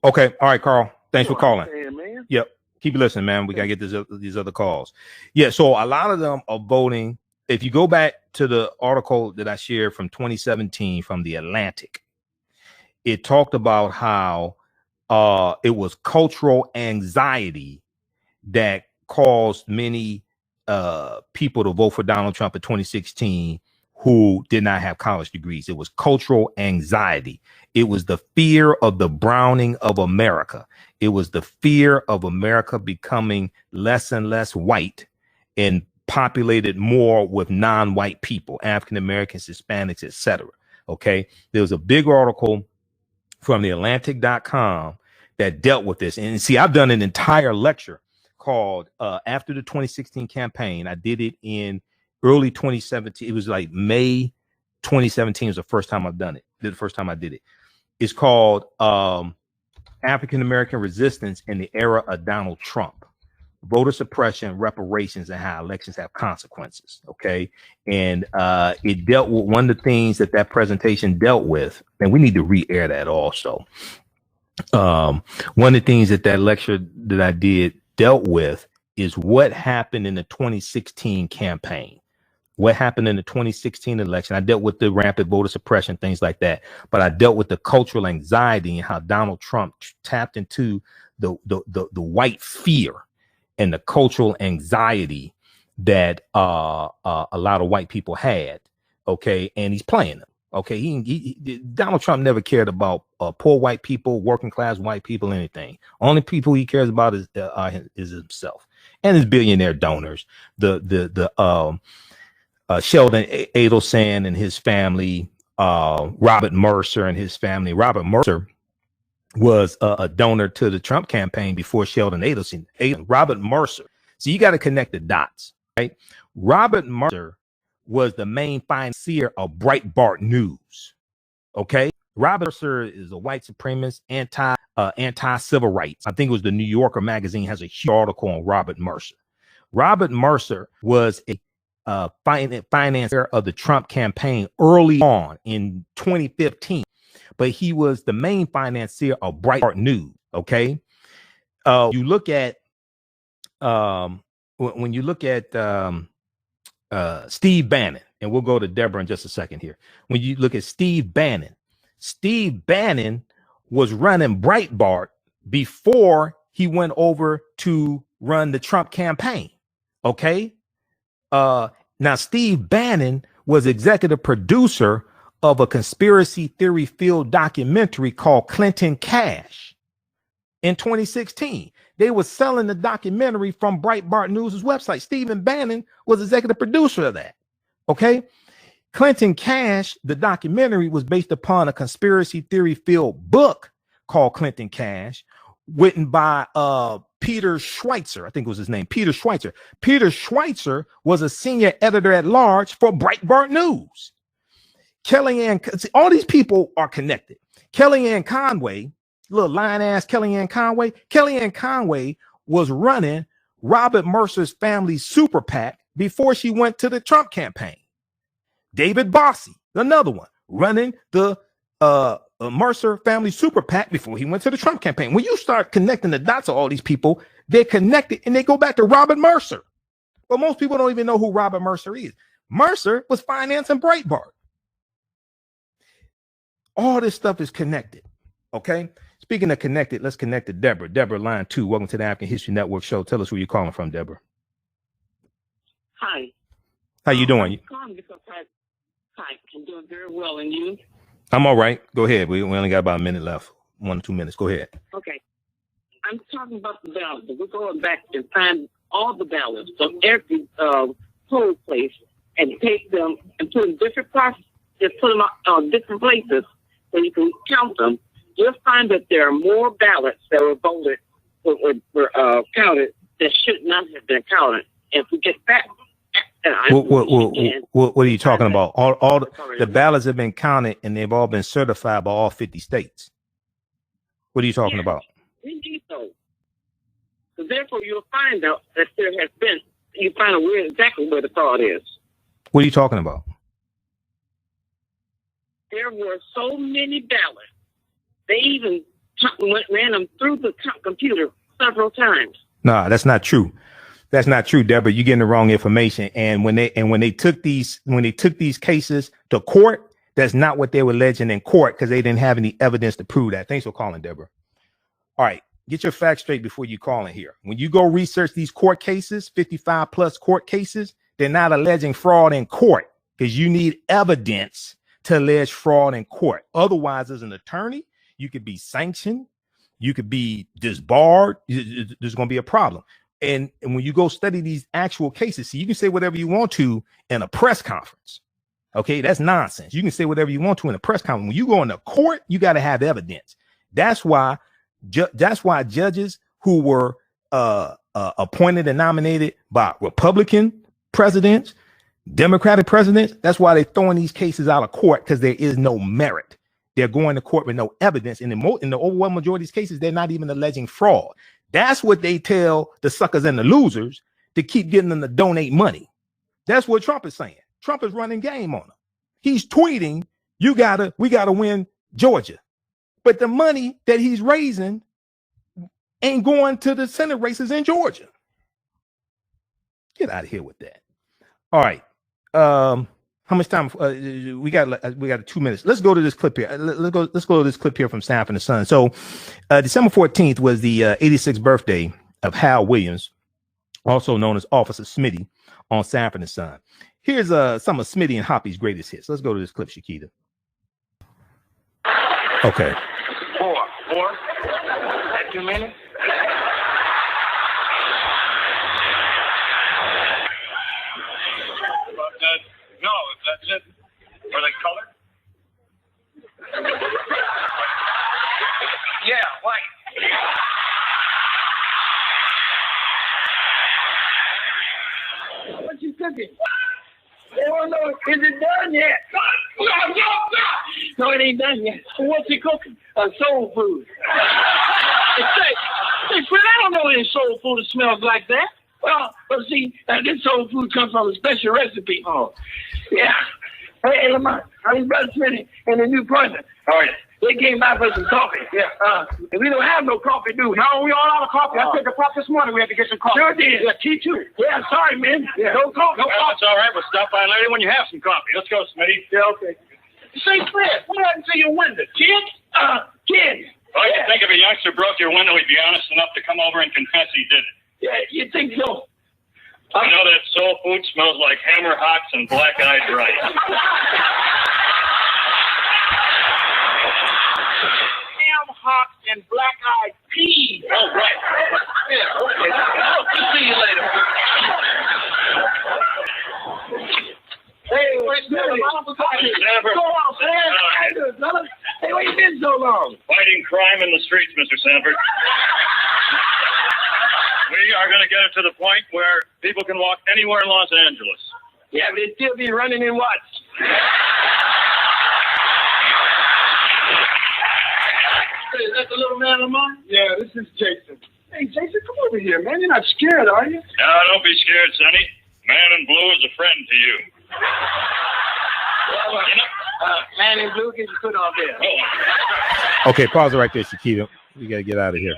Okay. All right, Carl. Thanks for calling. Man. Yep. Keep listening, man. We got to get these other calls. Yeah. So a lot of them are voting. If you go back to the article that I shared from 2017 from The Atlantic, it talked about how it was cultural anxiety that caused many people to vote for Donald Trump in 2016 who did not have college degrees. It was cultural anxiety. It was the fear of the browning of America. It was the fear of America becoming less and less white and populated more with non-white people, African Americans, Hispanics, etc. Okay. There was a big article from TheATHNShow.com that dealt with this. And see, I've done an entire lecture called after the 2016 campaign. I did it in early 2017. It was like May 2017 was the first time I've done it. The first time I did it. It's called African American Resistance in the Era of Donald Trump. Voter suppression, reparations, and how elections have consequences. Okay. And it dealt with one of the things that presentation dealt with, and we need to re-air that also. One of the things that lecture that I did dealt with is what happened in the 2016 campaign. What happened in the 2016 election? I dealt with the rampant voter suppression, things like that. But I dealt with the cultural anxiety and how Donald Trump tapped into the white fear and the cultural anxiety that a lot of white people had. Okay, and he's playing them. Okay, Donald Trump never cared about poor white people, working class white people, anything. Only people he cares about is himself and his billionaire donors. Sheldon Adelson and his family, Robert Mercer and his family. Robert Mercer was a donor to the Trump campaign before Sheldon Adelson. Robert Mercer. So you got to connect the dots, right? Robert Mercer was the main financier of Breitbart News. Okay. Robert Mercer is a white supremacist, anti-civil rights. I think it was the New Yorker magazine has a huge article on Robert Mercer. Robert Mercer was a financier of the Trump campaign early on in 2015, but he was the main financier of Breitbart News. Okay, you look at when you look at Steve Bannon, and we'll go to Deborah in just a second here. When you look at Steve Bannon was running Breitbart before he went over to run the Trump campaign. Okay. Now, Steve Bannon was executive producer of a conspiracy theory filled documentary called Clinton Cash in 2016. They were selling the documentary from Breitbart News' website. Stephen Bannon was executive producer of that. Okay. Clinton Cash, the documentary, was based upon a conspiracy theory filled book called Clinton Cash, written by Peter Schweitzer. I think was his name, Peter Schweitzer. Peter Schweitzer was a senior editor at large for Breitbart News. Kellyanne, all these people are connected. Kellyanne Conway, little lying ass Kellyanne Conway was running Robert Mercer's family super PAC before she went to the Trump campaign. David Bossie, another one, running the Mercer family super PAC before he went to the Trump campaign. When you start connecting the dots of all these people, they're connected and they go back to Robert Mercer. But most people don't even know who Robert Mercer is. Mercer was financing Breitbart. All this stuff is connected. Okay. Speaking of connected, let's connect to Deborah. Deborah, line 2. Welcome to the African History Network show. Tell us where you're calling from, Deborah. Hi. How you doing? Hi, I'm doing very well, and you? I'm all right. Go ahead. We only got about a minute left. 1 or 2 minutes. Go ahead. Okay. I'm talking about the ballots. We're going back and find all the ballots from every poll place and take them and put them in different places. Just put them on different places so you can count them. You'll find that there are more ballots that were voted were counted that should not have been counted. And if we get back. What are you talking about? All the ballots have been counted and they've all been certified by all 50 states. What are you talking about? Indeed so. So therefore, you'll find out that there has been, you find out exactly where the fraud is. What are you talking about? There were so many ballots. They even ran them through the computer several times. No, that's not true. That's not true, Deborah. You're getting the wrong information. And when they took these cases to court, that's not what they were alleging in court because they didn't have any evidence to prove that. Thanks for calling, Deborah. All right, get your facts straight before you call in here. When you go research these court cases, 55 plus court cases, they're not alleging fraud in court because you need evidence to allege fraud in court. Otherwise, as an attorney, you could be sanctioned, you could be disbarred. There's going to be a problem. And when you go study these actual cases, see, you can say whatever you want to in a press conference. Okay, that's nonsense. You can say whatever you want to in a press conference. When you go into court, you got to have evidence. That's why judges who were appointed and nominated by Republican presidents, Democratic presidents. That's why they're throwing these cases out of court, because there is no merit. They're going to court with no evidence. And in the overwhelming majority of these cases, they're not even alleging fraud. That's what they tell the suckers and the losers to keep getting them to donate money. That's what Trump is saying. Trump is running game on them. He's tweeting, we gotta win Georgia. But the money that he's raising ain't going to the Senate races in Georgia. Get out of here with that. All right. How much time? We got 2 minutes. Let's go to this clip here. Let's go to this clip here from Sanford Son. So December 14th was the 86th birthday of Hal Williams, also known as Officer Smity, on Sanford Son. Here's some of Smity and Hoppy's greatest hits. Let's go to this clip, Shakita. Okay. Four. That too many? No, that's it. Are they colored? Yeah, white. What you cooking? They don't know. Is it done yet? No, it ain't done yet. What's he cooking? Soul food. Hey, Fred, I don't know any soul food that smells like that. Well, see, this soul food comes from a special recipe. Oh, yeah. Hey, Lamont, I'm Brother Smitty and the new partner. All right. They came by for some coffee. Yeah. And we don't have no coffee, do we? No, we all out of coffee. I took a puff this morning. We had to get some coffee. Sure did. Yeah, tea too. Yeah, sorry, man. Yeah. No coffee. No coffee. That's all right. We'll stop by later when you have some coffee. Let's go, Smitty. Yeah, okay. Say, Fred, what happened to your window? Kid? Kid. Well, you think if a youngster broke your window, he'd be honest enough to come over and confess he did it. Yeah, you think so? I know that soul food smells like hammer hocks and black-eyed rice. Ham hocks and black-eyed peas. Oh, right. Yeah, okay. I'll see you later. Hey, what's going on? What's going on, man? Hey, where you been so long? Fighting crime in the streets, Mr. Sanford. We are going to get it to the point where people can walk anywhere in Los Angeles. Yeah, but they still be running in what? Hey, is that the little man of mine? Yeah, this is Jason. Hey, Jason, come over here, man. You're not scared, are you? No, don't be scared, Sonny. Man in blue is a friend to you. Man in blue, get your foot off there. Oh. Okay, pause it right there, Shakita. We got to get out of here.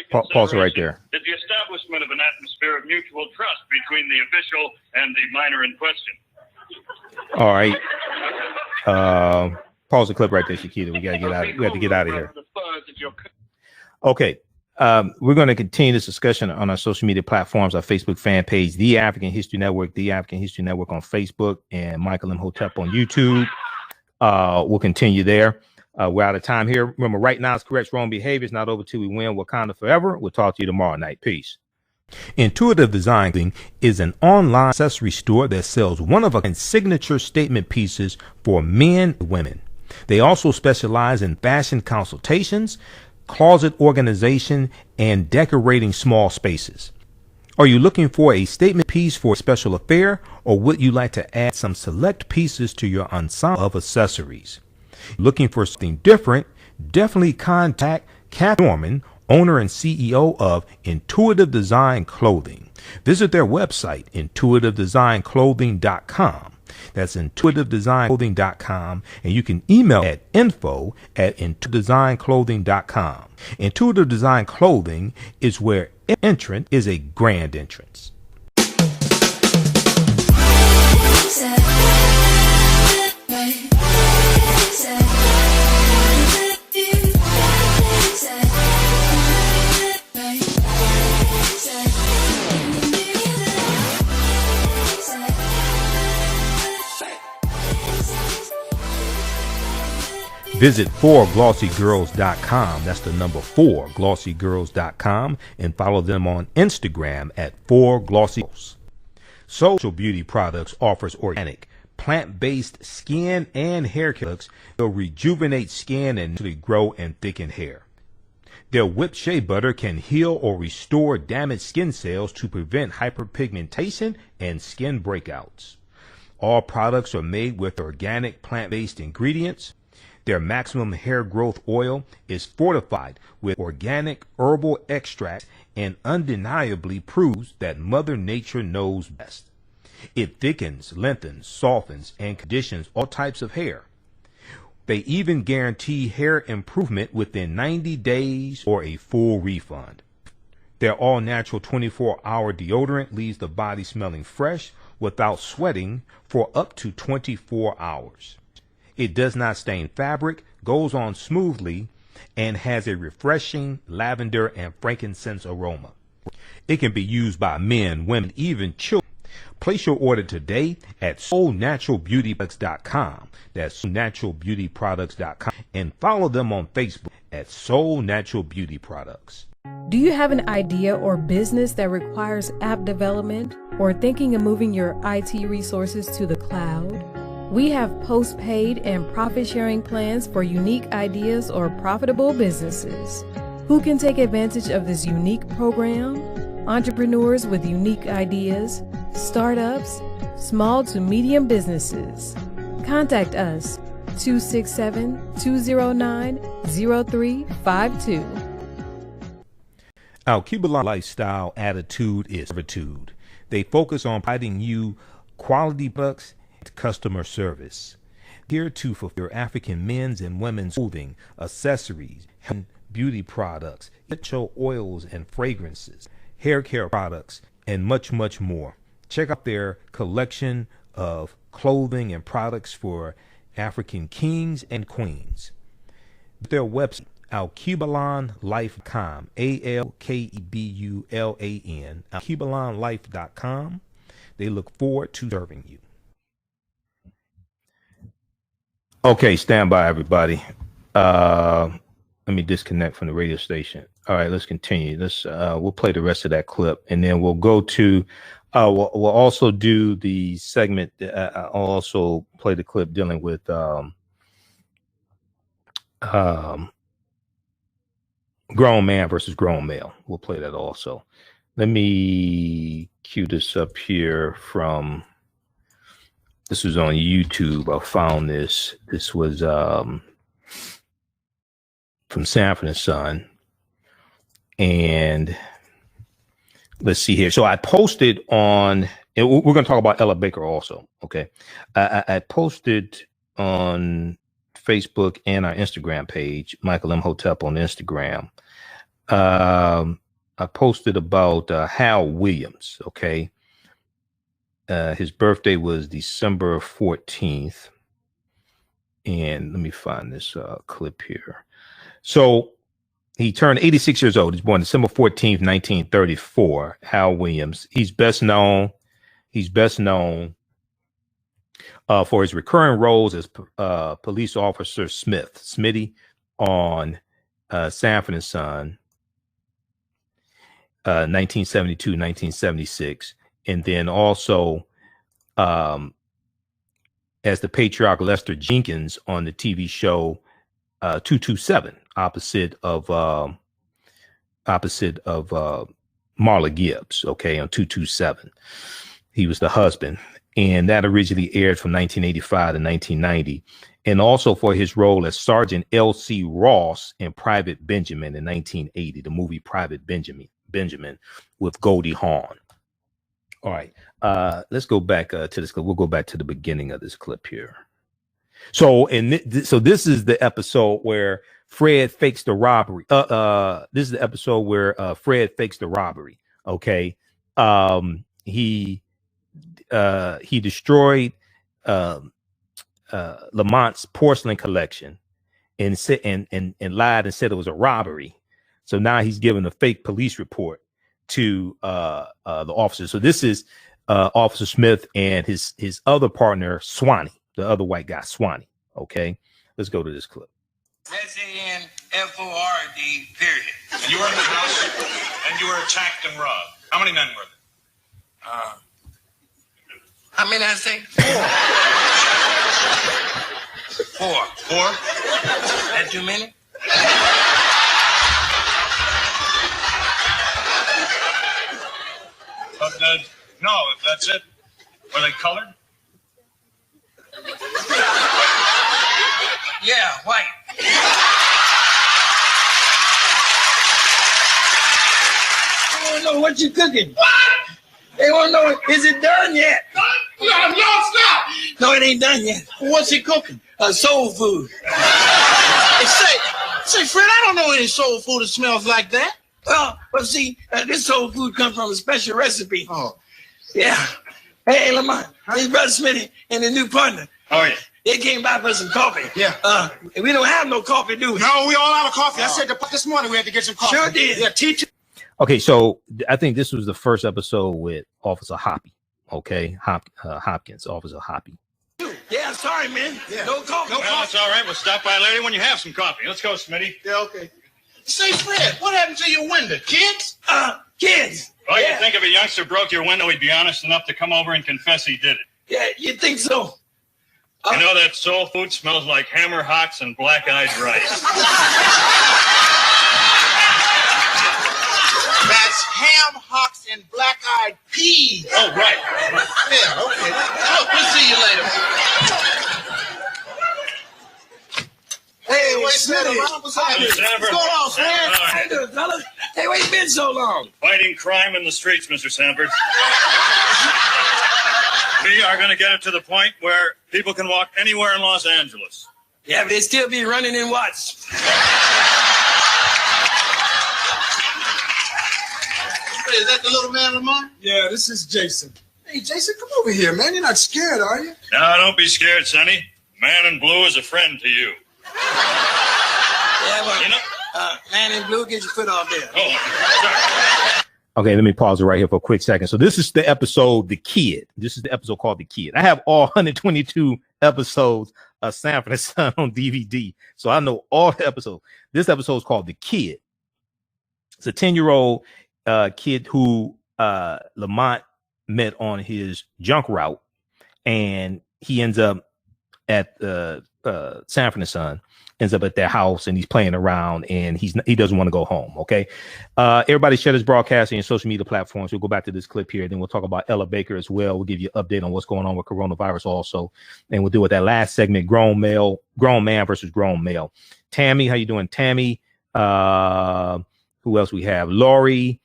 Pause it right there. Is the establishment of an atmosphere of mutual trust between the official and the minor in question. All right. Pause the clip right there, Shakita. We got to get out. We have to get out of here. Okay. We're going to continue this discussion on our social media platforms, our Facebook fan page, The African History Network, The African History Network on Facebook, and Michael Imhotep on YouTube. We'll continue there. We're out of time here. Remember, right now, it's correct wrong behavior. It's not over till we win. Wakanda forever. We'll talk to you tomorrow night. Peace. Intuitive Design is an online accessory store that sells one-of-a-kind signature statement pieces for men and women. They also specialize in fashion consultations, closet organization, and decorating small spaces. Are you looking for a statement piece for a special affair, or would you like to add some select pieces to your ensemble of accessories? Looking for something different? Definitely contact Kathy Norman, owner and CEO of Intuitive Design Clothing. Visit their website, intuitivedesignClothing.com. That's intuitivedesignClothing.com, and you can email at info@intuitivedesignClothing.com. Intuitive Design Clothing is where entrance is a grand entrance. Visit 4glossygirls.com. That's the number 4glossygirls.com, and follow them on Instagram at 4glossygirls. Social Beauty Products offers organic, plant-based skin and hair products that will rejuvenate skin and naturally grow and thicken hair. Their whipped shea butter can heal or restore damaged skin cells to prevent hyperpigmentation and skin breakouts. All products are made with organic plant-based ingredients. Their maximum hair growth oil is fortified with organic herbal extracts and undeniably proves that Mother Nature knows best. It thickens, lengthens, softens, and conditions all types of hair. They even guarantee hair improvement within 90 days or a full refund. Their all-natural 24-hour deodorant leaves the body smelling fresh without sweating for up to 24 hours. It does not stain fabric, goes on smoothly, and has a refreshing lavender and frankincense aroma. It can be used by men, women, even children. Place your order today at soulnaturalbeautyproducts.com. That's soulnaturalbeautyproducts.com. And follow them on Facebook at Soul Natural Beauty Products. Do you have an idea or business that requires app development or thinking of moving your IT resources to the cloud? We have post-paid and profit-sharing plans for unique ideas or profitable businesses. Who can take advantage of this unique program? Entrepreneurs with unique ideas, startups, small to medium businesses. Contact us 267-209-0352. Our Cuban lifestyle attitude is servitude. They focus on providing you quality products and customer service. Here to fulfill African men's and women's clothing, accessories, and beauty products, essential oils and fragrances, hair care products, and much, much more. Check out their collection of clothing and products for African kings and queens. Their website, alkebulanlife.com, ALKEBULAN, alkebulanlife.com. They look forward to serving you. Okay, stand by, everybody. Let me disconnect from the radio station. All right, let's continue. We'll play the rest of that clip, and then we'll go to. We'll also do the segment. I'll also play the clip dealing with grown man versus grown male. We'll play that also. Let me cue this up here from. This was on YouTube. I found this. This was from Sanford Son. And let's see here. So I posted on, and we're going to talk about Ella Baker also. Okay. I posted on Facebook and our Instagram page, Michael Imhotep on Instagram. I posted about Hal Williams. Okay. His birthday was December 14th. And let me find this clip here. So he turned 86 years old. He's born December 14th, 1934. Hal Williams. He's best known for his recurring roles as police officer Smity on Sanford Son, 1972, 1976. And then also as the patriarch Lester Jenkins on the TV show 227, opposite of Marla Gibbs, okay, on 227. He was the husband, and that originally aired from 1985 to 1990, and also for his role as Sergeant L.C. Ross in Private Benjamin in 1980, the movie Private Benjamin with Goldie Hawn. All right, let's go back to this clip. We'll go back to the beginning of this clip here. So, so this is the episode where Fred fakes the robbery. This is the episode where Fred fakes the robbery. Okay, he destroyed Lamont's porcelain collection and lied and said it was a robbery. So now he's giving a fake police report to the officer. So this is Officer Smith and his other partner Swanee, the other white guy Swanee. Okay, let's go to this clip. SANFORD, period. And you were in the house and you were attacked and robbed. How many men were there? How many did I say? Four. Four? That too many? No, that's it. Were they colored? Yeah, white. They want to know what you cooking. What? They want to know, is it done yet? No, stop. No, it ain't done yet. What's he cooking? Soul food. Hey, say, Fred, I don't know any soul food that smells like that. Well, see, this soul food comes from a special recipe. Oh. Yeah. Hey, Lamont, his brother Smity and the new partner. Oh, yeah. They came by for some coffee. Yeah. We don't have no coffee, do we? No, we all out of coffee. I said this morning we had to get some coffee. Sure did. Yeah, teacher. Okay, so I think this was the first episode with Officer Hoppy. Okay, Hopkins, Officer Hoppy. Yeah, sorry, man. Yeah. No coffee. Well, that's all right. We'll stop by later when you have some coffee. Let's go, Smitty. Yeah, okay. Say, Fred, what happened to your window? Kids? Kids. Well, you think if a youngster broke your window, he'd be honest enough to come over and confess he did it. Yeah, you think so? You know that soul food smells like hammer hocks and black-eyed rice. That's ham hocks and black-eyed peas. Oh, right. Yeah, okay. Look, we'll see you later. Hey, wait, Smitty. what's happening? What's going on, Fred? All right. How you doing, fellas? Hey, where you been so long? Fighting crime in the streets, Mr. Sanford. We are going to get it to the point where people can walk anywhere in Los Angeles. Yeah, but they still be running in watts. Is that the little man, Lamont? Yeah, this is Jason. Hey, Jason, come over here, man. You're not scared, are you? No, don't be scared, Sonny. Man in blue is a friend to you. Yeah, well, You know? man in blue, get your foot off there. Oh, sorry. Okay, let me pause it right here for a quick second. So this is the episode, The Kid. This is the episode called The Kid. I have all 122 episodes of Sanford Son on DVD. So I know all the episodes. This episode is called The Kid. It's a 10-year-old kid who Lamont met on his junk route, and he ends up at Sanford Son, ends up at their house, and he's playing around, and he doesn't want to go home. Okay, everybody share this broadcast on social media platforms. We'll go back to this clip here, then we'll talk about Ella Baker as well. We'll give you an update on what's going on with coronavirus also, and we'll do with that last segment, grown man versus grown male. Tammy, how you doing, Tammy? Who else we have? Lori,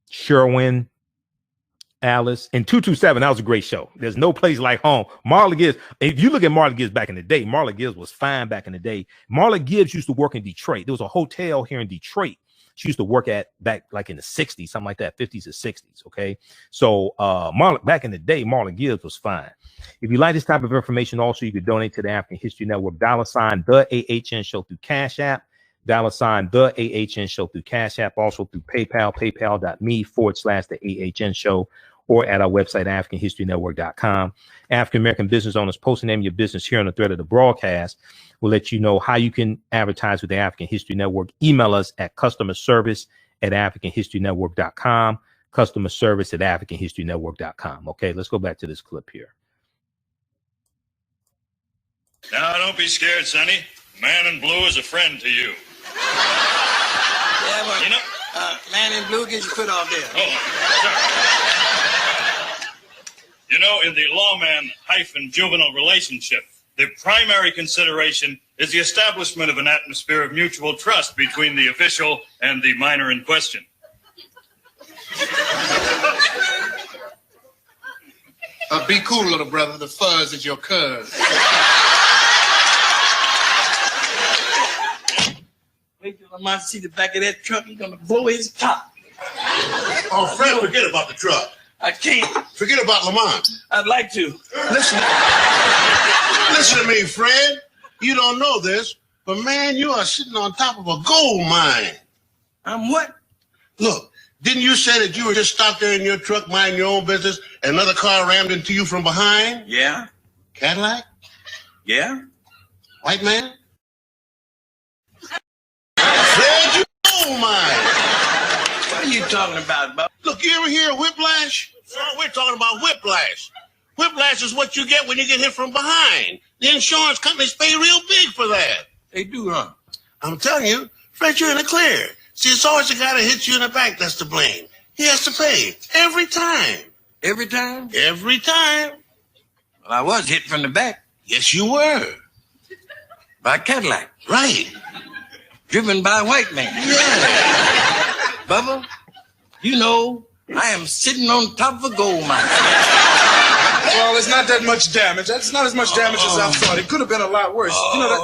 Sherwin, Alice, and 227. That was a great show. There's no place like home. Marla Gibbs. If you look at Marla Gibbs back in the day, Marla Gibbs was fine back in the day. Marla Gibbs used to work in Detroit. There was a hotel here in Detroit she used to work at back like in the 60s, something like that, 50s or 60s. Okay. So Marla, back in the day, Marla Gibbs was fine. If you like this type of information, also you could donate to the African History Network, $ the AHNShow through Cash App, $ the AHNShow through Cash App, also through PayPal, paypal.me/the AHNShow, or at our website, AfricanHistoryNetwork.com. African American business owners, post the name of your business here on the thread of the broadcast. We'll let you know how you can advertise with the African History Network. Email us at customerservice@AfricanHistoryNetwork.com, customerservice@AfricanHistoryNetwork.com. Okay, let's go back to this clip here. Now, don't be scared, Sonny. Man in blue is a friend to you. Yeah, well, You know? man in blue, get your foot off there. Oh, sorry. You know, in the lawman-juvenile relationship, the primary consideration is the establishment of an atmosphere of mutual trust between the official and the minor in question. Be cool, little brother. The fuzz is your cuz. Wait till Lamont see the back of that truck. He's gonna blow his top. Oh, Fred, forget about the truck. I can't. Forget about Lamont. I'd like to. Listen to me, Fred. You don't know this, but man, you are sitting on top of a gold mine. I'm what? Look, didn't you say that you were just stopped there in your truck minding your own business and another car rammed into you from behind? Yeah. Cadillac? Yeah. White man? Fred, you gold mine. What are you talking about, Bob? Look, you ever hear of whiplash? We're talking about whiplash. Whiplash is what you get when you get hit from behind. The insurance companies pay real big for that. They do, huh? I'm telling you, Fred, you're in the clear. See, it's always the guy that hits you in the back that's to blame. He has to pay every time. Every time? Every time. Well, I was hit from the back. Yes, you were. By a Cadillac. Right. Driven by a white man. Yeah. Bubba, you know, I am sitting on top of a gold mine. Well, it's not that much damage. It's not as much damage as I thought. It could have been a lot worse. You know that.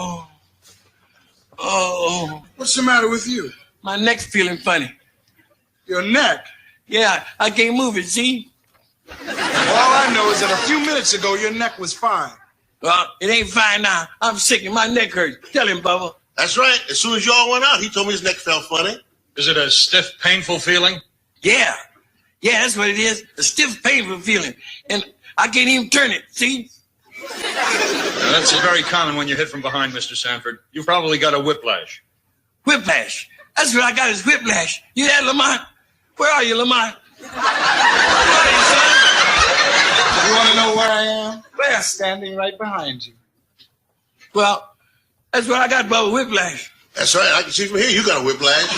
Oh. What's the matter with you? My neck's feeling funny. Your neck? Yeah, I can't move it, see? All I know is that a few minutes ago, your neck was fine. Well, it ain't fine now. I'm sick and my neck hurts. Tell him, Bubba. That's right. As soon as y'all went out, he told me his neck felt funny. Is it a stiff, painful feeling? Yeah. Yeah, that's what it is. A stiff, painful feeling. And I can't even turn it, see? Now, that's very common when you're hit from behind, Mr. Sanford. You've probably got a whiplash. Whiplash? That's what I got is whiplash. You there, Lamont? Where are you, Lamont? Where are you, son? You want to know where I am? Where? Standing right behind you. Well, that's what I got, Bubba, whiplash. That's right. I can see from here you got a whiplash.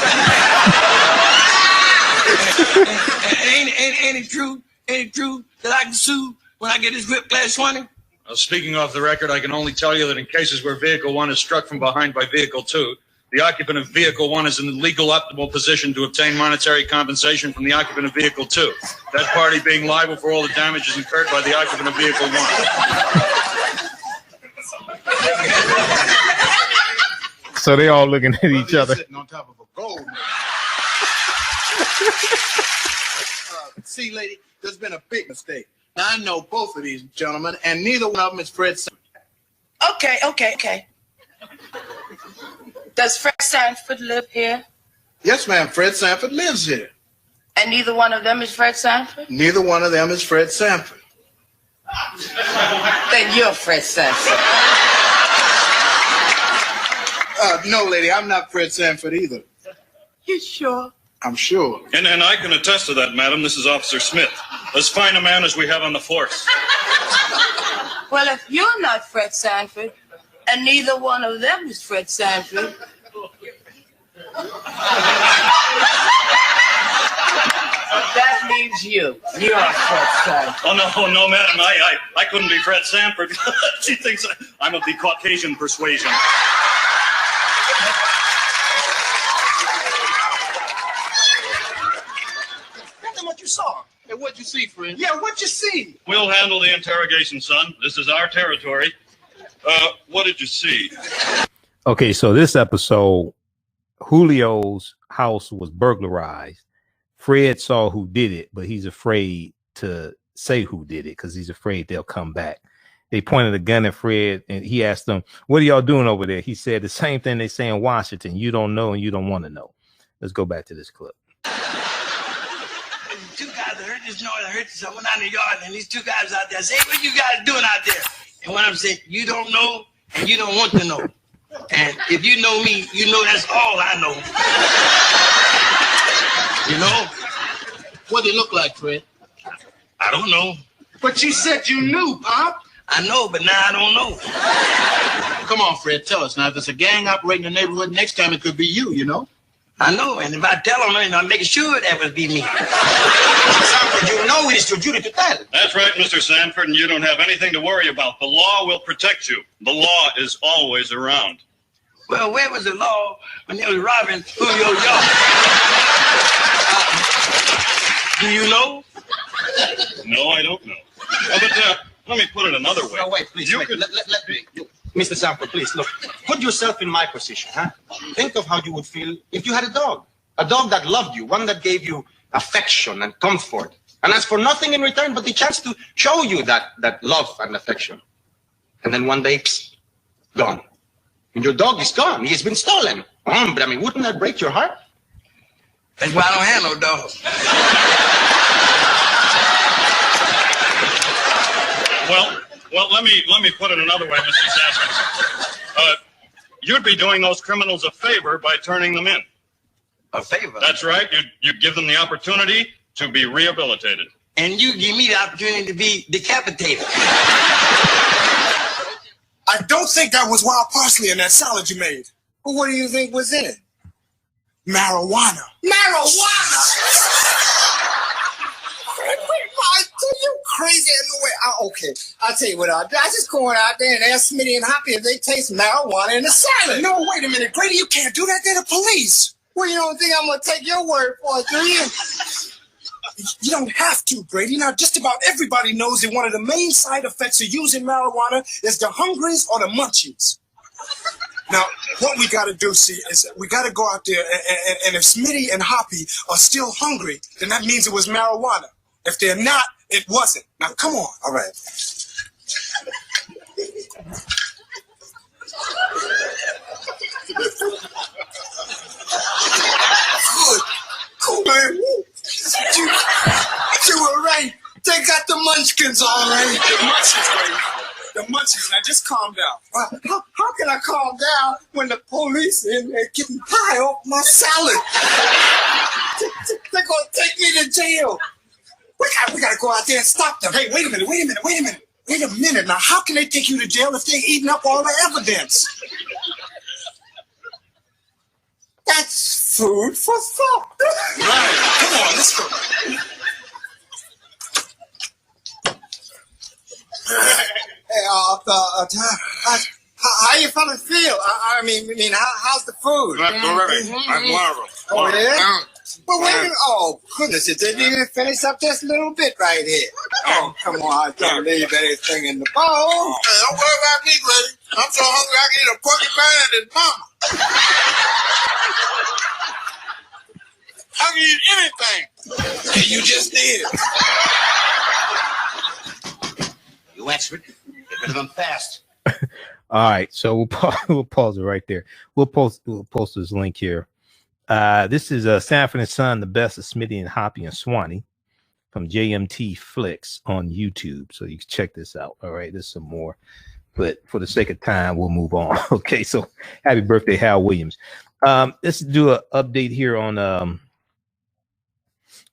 Ain't it true? Ain't it true that I can sue when I get this whiplash 20? Well, speaking off the record, I can only tell you that in cases where Vehicle 1 is struck from behind by Vehicle 2, the occupant of Vehicle 1 is in the legal optimal position to obtain monetary compensation from the occupant of Vehicle 2, that party being liable for all the damages incurred by the occupant of Vehicle 1. So they all looking at each other. Sitting on top of a gold mine. See, lady, there's been a big mistake. Now, I know both of these gentlemen, and neither one of them is Fred Sanford. Okay. Does Fred Sanford live here? Yes, ma'am, Fred Sanford lives here. And neither one of them is Fred Sanford? Neither one of them is Fred Sanford. Then you're Fred Sanford. No, lady, I'm not Fred Sanford either. You sure? I'm sure. And I can attest to that, madam. This is Officer Smith. As fine a man as we have on the force. Well, if you're not Fred Sanford, and neither one of them is Fred Sanford, that leaves you. You're Fred Sanford. Oh, no, madam. I couldn't be Fred Sanford. She thinks I'm of the Caucasian persuasion. What you saw? And what'd you see, friend? Yeah, what'd you see? We'll handle the interrogation, son. This is our territory. What did you see? Okay, so this episode, Julio's house was burglarized. Fred saw who did it, but he's afraid to say who did it because he's afraid they'll come back. They pointed a gun at Fred, and he asked them, "What are y'all doing over there?" He said the same thing they say in Washington. You don't know and you don't want to know. Let's go back to this clip. Two guys, I heard this noise, I heard someone out in the yard, and these two guys out there say, "What you guys doing out there?" And when I'm saying, you don't know, and you don't want to know. And if you know me, you know that's all I know. You know? What they look like, Fred? I don't know. But you said you knew, Pop. I know, but now I don't know. Come on, Fred, tell us. Now, if there's a gang operating in the neighborhood, next time it could be you, you know? I know, and if I tell them, I'm making sure that would be me. Sanford, you know it's your duty to tell. That's right, Mr. Sanford, and you don't have anything to worry about. The law will protect you. The law is always around. Well, where was the law when they was robbing Julio's yard? Do you know? No, I don't know. But let me put it another way. No, wait, please. Wait. Let me. Mr. Sanford, please, look. Put yourself in my position, huh? Think of how you would feel if you had a dog that loved you, one that gave you affection and comfort, and asked for nothing in return but the chance to show you that love and affection. And then one day, psst, gone. And your dog is gone. He has been stolen. But I mean, wouldn't that break your heart? That's why I don't have no dog. Well, let me put it another way, Mr. Sanford. You'd be doing those criminals a favor by turning them in. A favor? That's right. You'd give them the opportunity to be rehabilitated. And you give me the opportunity to be decapitated. I don't think that was wild parsley in that salad you made. Well, what do you think was in it? Marijuana. Marijuana? crazy? No way. Okay, I'll tell you what I'll do. I just go out there and ask Smity and Hoppy if they taste marijuana in the salad. No, wait a minute, Grady, you can't do that. They're the police. Well, you don't think I'm going to take your word for it, do you? You don't have to, Grady. Now, just about everybody knows that one of the main side effects of using marijuana is the hungries or the munchies. Now, what we got to do, see, is we got to go out there, and if Smity and Hoppy are still hungry, then that means it was marijuana. If they're not, it wasn't. Now, come on. All right. Good. Cool, man. You were right. They got the munchkins all right. The munchies, Grady. The munchies. Now just calm down. How can I calm down when the police are getting high off my salad? They're going to take me to jail. We got to go out there and stop them. Hey, wait a minute. Now, how can they take you to jail if they're eating up all the evidence? That's food for thought. Right. Come on, let's go. Hey, how you fellas feel? I mean, how's the food? Oh, yeah? Well, wait a minute. Oh, goodness, it didn't even finish up this little bit right here. Oh, come on, don't leave anything in the bowl. Hey, don't worry about me, Grady. I'm so hungry I can eat a porcupine and his mama. I can eat anything. Hey, you just did. You Wexford, get rid of them fast. All right, so we'll pause it right there. We'll post this link here. This is Sanford Son, the best of Smity and Hoppy and Swanee from JMT Flicks on YouTube. So you can check this out. All right, there's some more, but for the sake of time, we'll move on. Okay, so happy birthday, Hal Williams. Let's do an update here on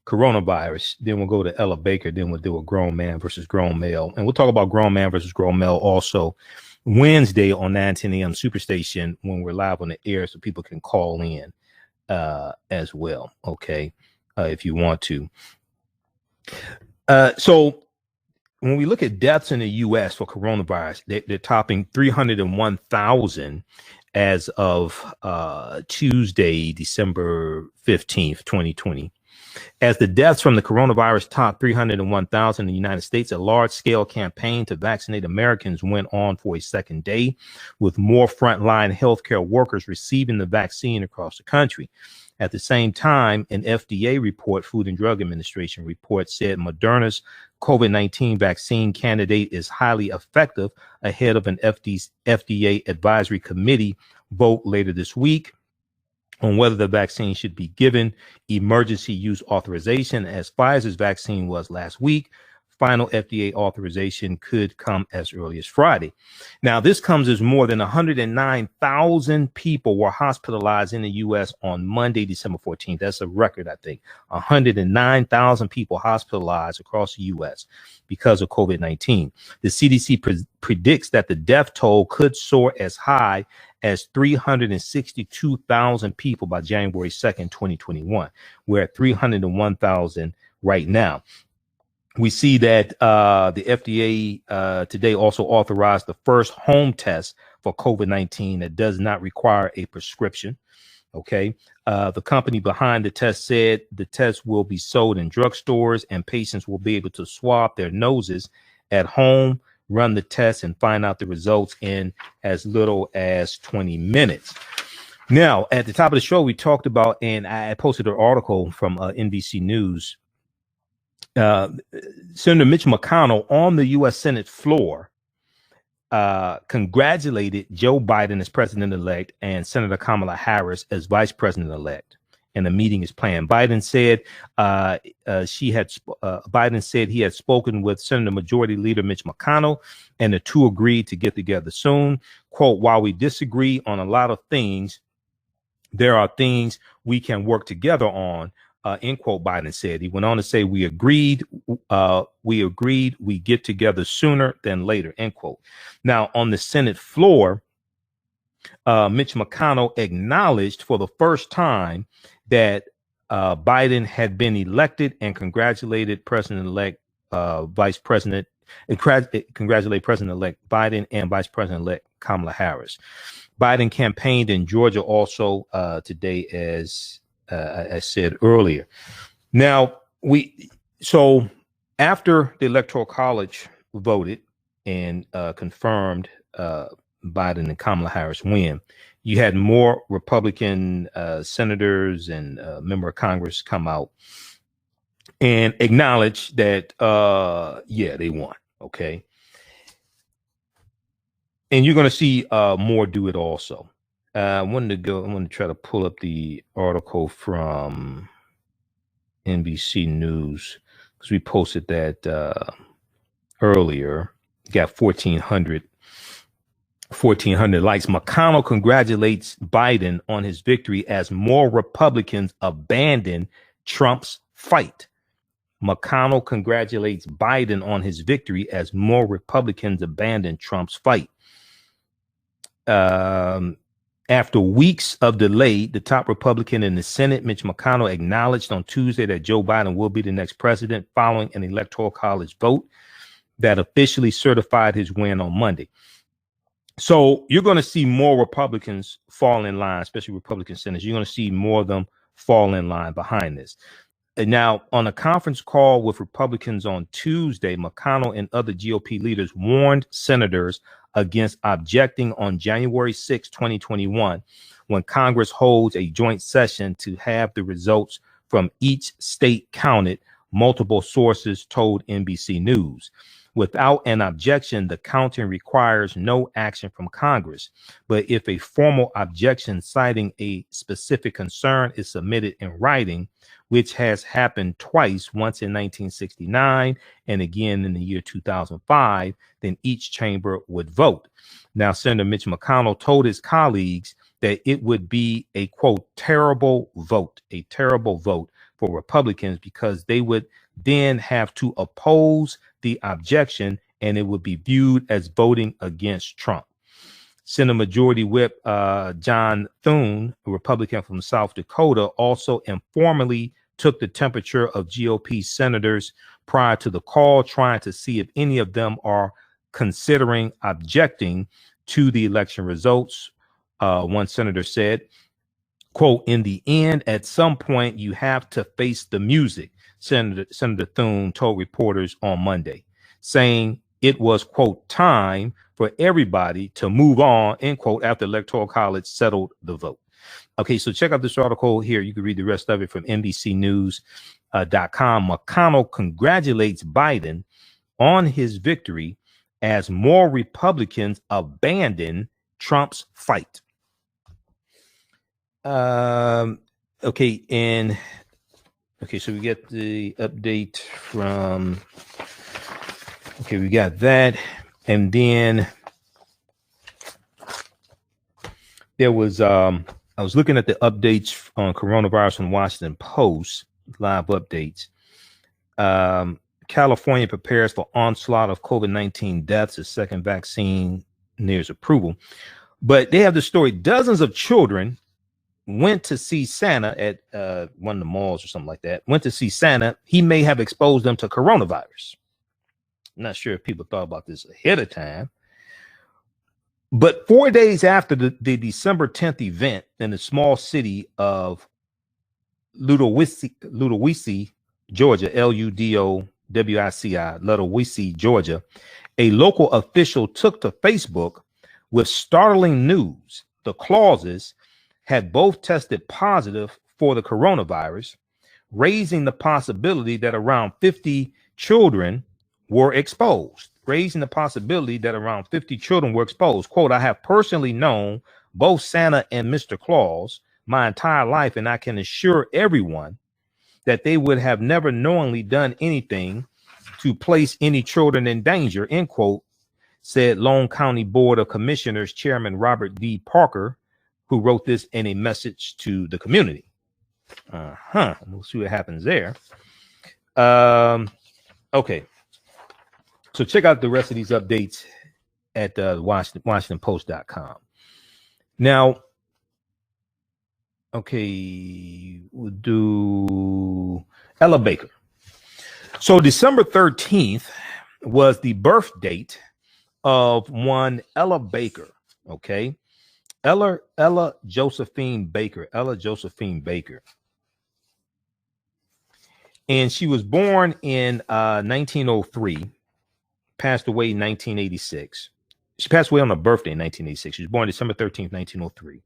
coronavirus. Then we'll go to Ella Baker. Then we'll do a grown man versus grown male, and we'll talk about grown man versus grown male also Wednesday on 9:10 a.m. Superstation when we're live on the air, so people can call in as well. Okay, if you want to. So when we look at deaths in the U.S. for coronavirus, they're topping 301,000 as of Tuesday, December 15th, 2020. As the deaths from the coronavirus topped 301,000 in the United States, a large-scale campaign to vaccinate Americans went on for a second day, with more frontline healthcare workers receiving the vaccine across the country. At the same time, an FDA report, Food and Drug Administration report, said Moderna's COVID-19 vaccine candidate is highly effective ahead of an FDA advisory committee vote later this week on whether the vaccine should be given emergency use authorization, as Pfizer's vaccine was last week. Final FDA authorization could come as early as Friday. Now, this comes as more than 109,000 people were hospitalized in the U.S. on Monday, December 14th. That's a record, I think. 109,000 people hospitalized across the U.S. because of COVID-19. The CDC predicts that the death toll could soar as high as 362,000 people by January 2nd, 2021. We're at 301,000 right now. We see that the FDA today also authorized the first home test for COVID-19 that does not require a prescription. Okay. The company behind the test said the test will be sold in drugstores and patients will be able to swab their noses at home, run the test, and find out the results in as little as 20 minutes. Now, at the top of the show, we talked about, and I posted an article from NBC News. Senator Mitch McConnell on the U.S. Senate floor congratulated Joe Biden as president-elect and Senator Kamala Harris as vice president-elect. And the meeting is planned. Biden said Biden said he had spoken with Senator Majority Leader Mitch McConnell, and the two agreed to get together soon. Quote, while we disagree on a lot of things, there are things we can work together on. End quote, Biden said. He went on to say, we agreed, we get together sooner than later, end quote. Now, on the Senate floor, Mitch McConnell acknowledged for the first time that Biden had been elected and congratulated President-elect Vice President and congratulate President-elect Biden and Vice President-elect Kamala Harris. Biden campaigned in Georgia also today, as I said earlier. Now, so after the Electoral College voted and confirmed Biden and Kamala Harris win, you had more Republican senators and member of Congress come out and acknowledge that, yeah, they won. Okay. And you're going to see more do it also. I wanted to try to pull up the article from NBC News because we posted that earlier. Got 1,400 likes. McConnell congratulates Biden on his victory as more Republicans abandon Trump's fight. McConnell congratulates Biden on his victory as more Republicans abandon Trump's fight. After weeks of delay, the top Republican in the Senate, Mitch McConnell, acknowledged on Tuesday that Joe Biden will be the next president following an Electoral College vote that officially certified his win on Monday. So you're going to see more Republicans fall in line, especially Republican senators. You're going to see more of them fall in line behind this. And now, on a conference call with Republicans on Tuesday, McConnell and other GOP leaders warned senators against objecting on January 6, 2021, when Congress holds a joint session to have the results from each state counted, multiple sources told NBC News. Without an objection, the counting requires no action from Congress. But if a formal objection citing a specific concern is submitted in writing, which has happened twice, once in 1969 and again in the year 2005, then each chamber would vote. Now, Senator Mitch McConnell told his colleagues that it would be a, quote, terrible vote for Republicans because they would then have to oppose the objection and it would be viewed as voting against Trump. Senate Majority Whip John Thune, a Republican from South Dakota, also informally took the temperature of GOP senators prior to the call, trying to see if any of them are considering objecting to the election results. One senator said, quote, in the end, at some point, you have to face the music, Senator Thune told reporters on Monday, saying it was, quote, time for everybody to move on, end quote, after Electoral College settled the vote. Okay, so check out this article here. You can read the rest of it from NBCnews.com. McConnell congratulates Biden on his victory as more Republicans abandon Trump's fight. Okay, so we get the update from, okay, we got that. And then there was, I was looking at the updates on coronavirus on Washington Post, live updates. California prepares for onslaught of COVID-19 deaths as second vaccine nears approval. But they have the story, dozens of children went to see Santa at one of the malls or something like that, went to see Santa. He may have exposed them to coronavirus. I'm not sure if people thought about this ahead of time. But 4 days after the December 10th event in the small city of Ludowici, Georgia, Ludowici, Ludowici, Georgia, a local official took to Facebook with startling news. The Clauses had both tested positive for the coronavirus, raising the possibility that around 50 children were exposed. Quote, I have personally known both Santa and Mr. Claus my entire life, and I can assure everyone that they would have never knowingly done anything to place any children in danger, end quote, said Lone County Board of Commissioners Chairman Robert D. Parker, who wrote this in a message to the community. We'll see what happens there. Okay. So check out the rest of these updates at WashingtonPost.com. Now, okay, we'll do Ella Baker. So December 13th was the birth date of one Ella Baker. Okay. Ella Josephine Baker. And she was born in 1903, passed away in 1986. She passed away on her birthday in 1986. She was born December 13th, 1903.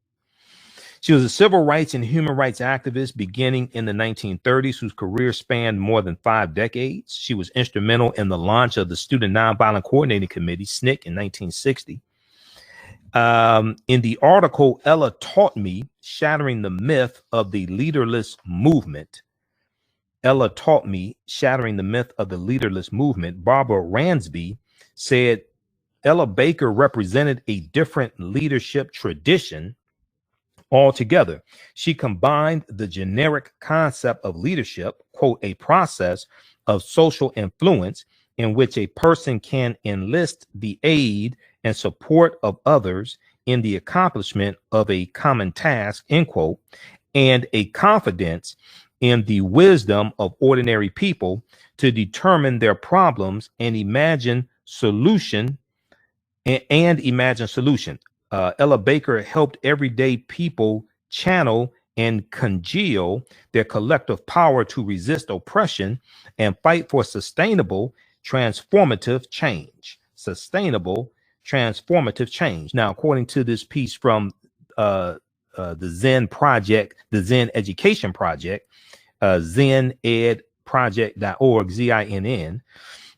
She was a civil rights and human rights activist beginning in the 1930s, whose career spanned more than 5 decades. She was instrumental in the launch of the Student Nonviolent Coordinating Committee, SNCC, in 1960. In the article, Ella Taught Me, Shattering the Myth of the Leaderless Movement, Ella Taught Me, Shattering the Myth of the Leaderless Movement, Barbara Ransby said Ella Baker represented a different leadership tradition altogether. She combined the generic concept of leadership, quote, a process of social influence in which a person can enlist the aid and support of others in the accomplishment of a common task, end quote, and a confidence in the wisdom of ordinary people to determine their problems and imagine solution. Ella Baker helped everyday people channel and congeal their collective power to resist oppression and fight for sustainable, transformative change. Now, according to this piece from the Zen Project, the Zen Education Project, zenedproject.org, ZINN.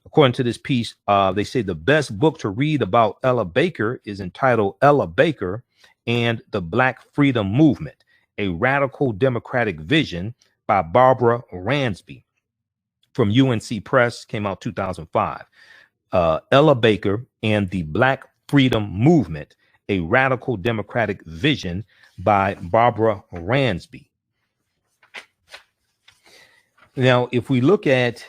According to this piece, they say the best book to read about Ella Baker is entitled Ella Baker and the Black Freedom Movement, A Radical Democratic Vision by Barbara Ransby from UNC Press, came out 2005. Ella Baker and the Black Freedom Movement, A Radical Democratic Vision by Barbara Ransby. Now, if we look at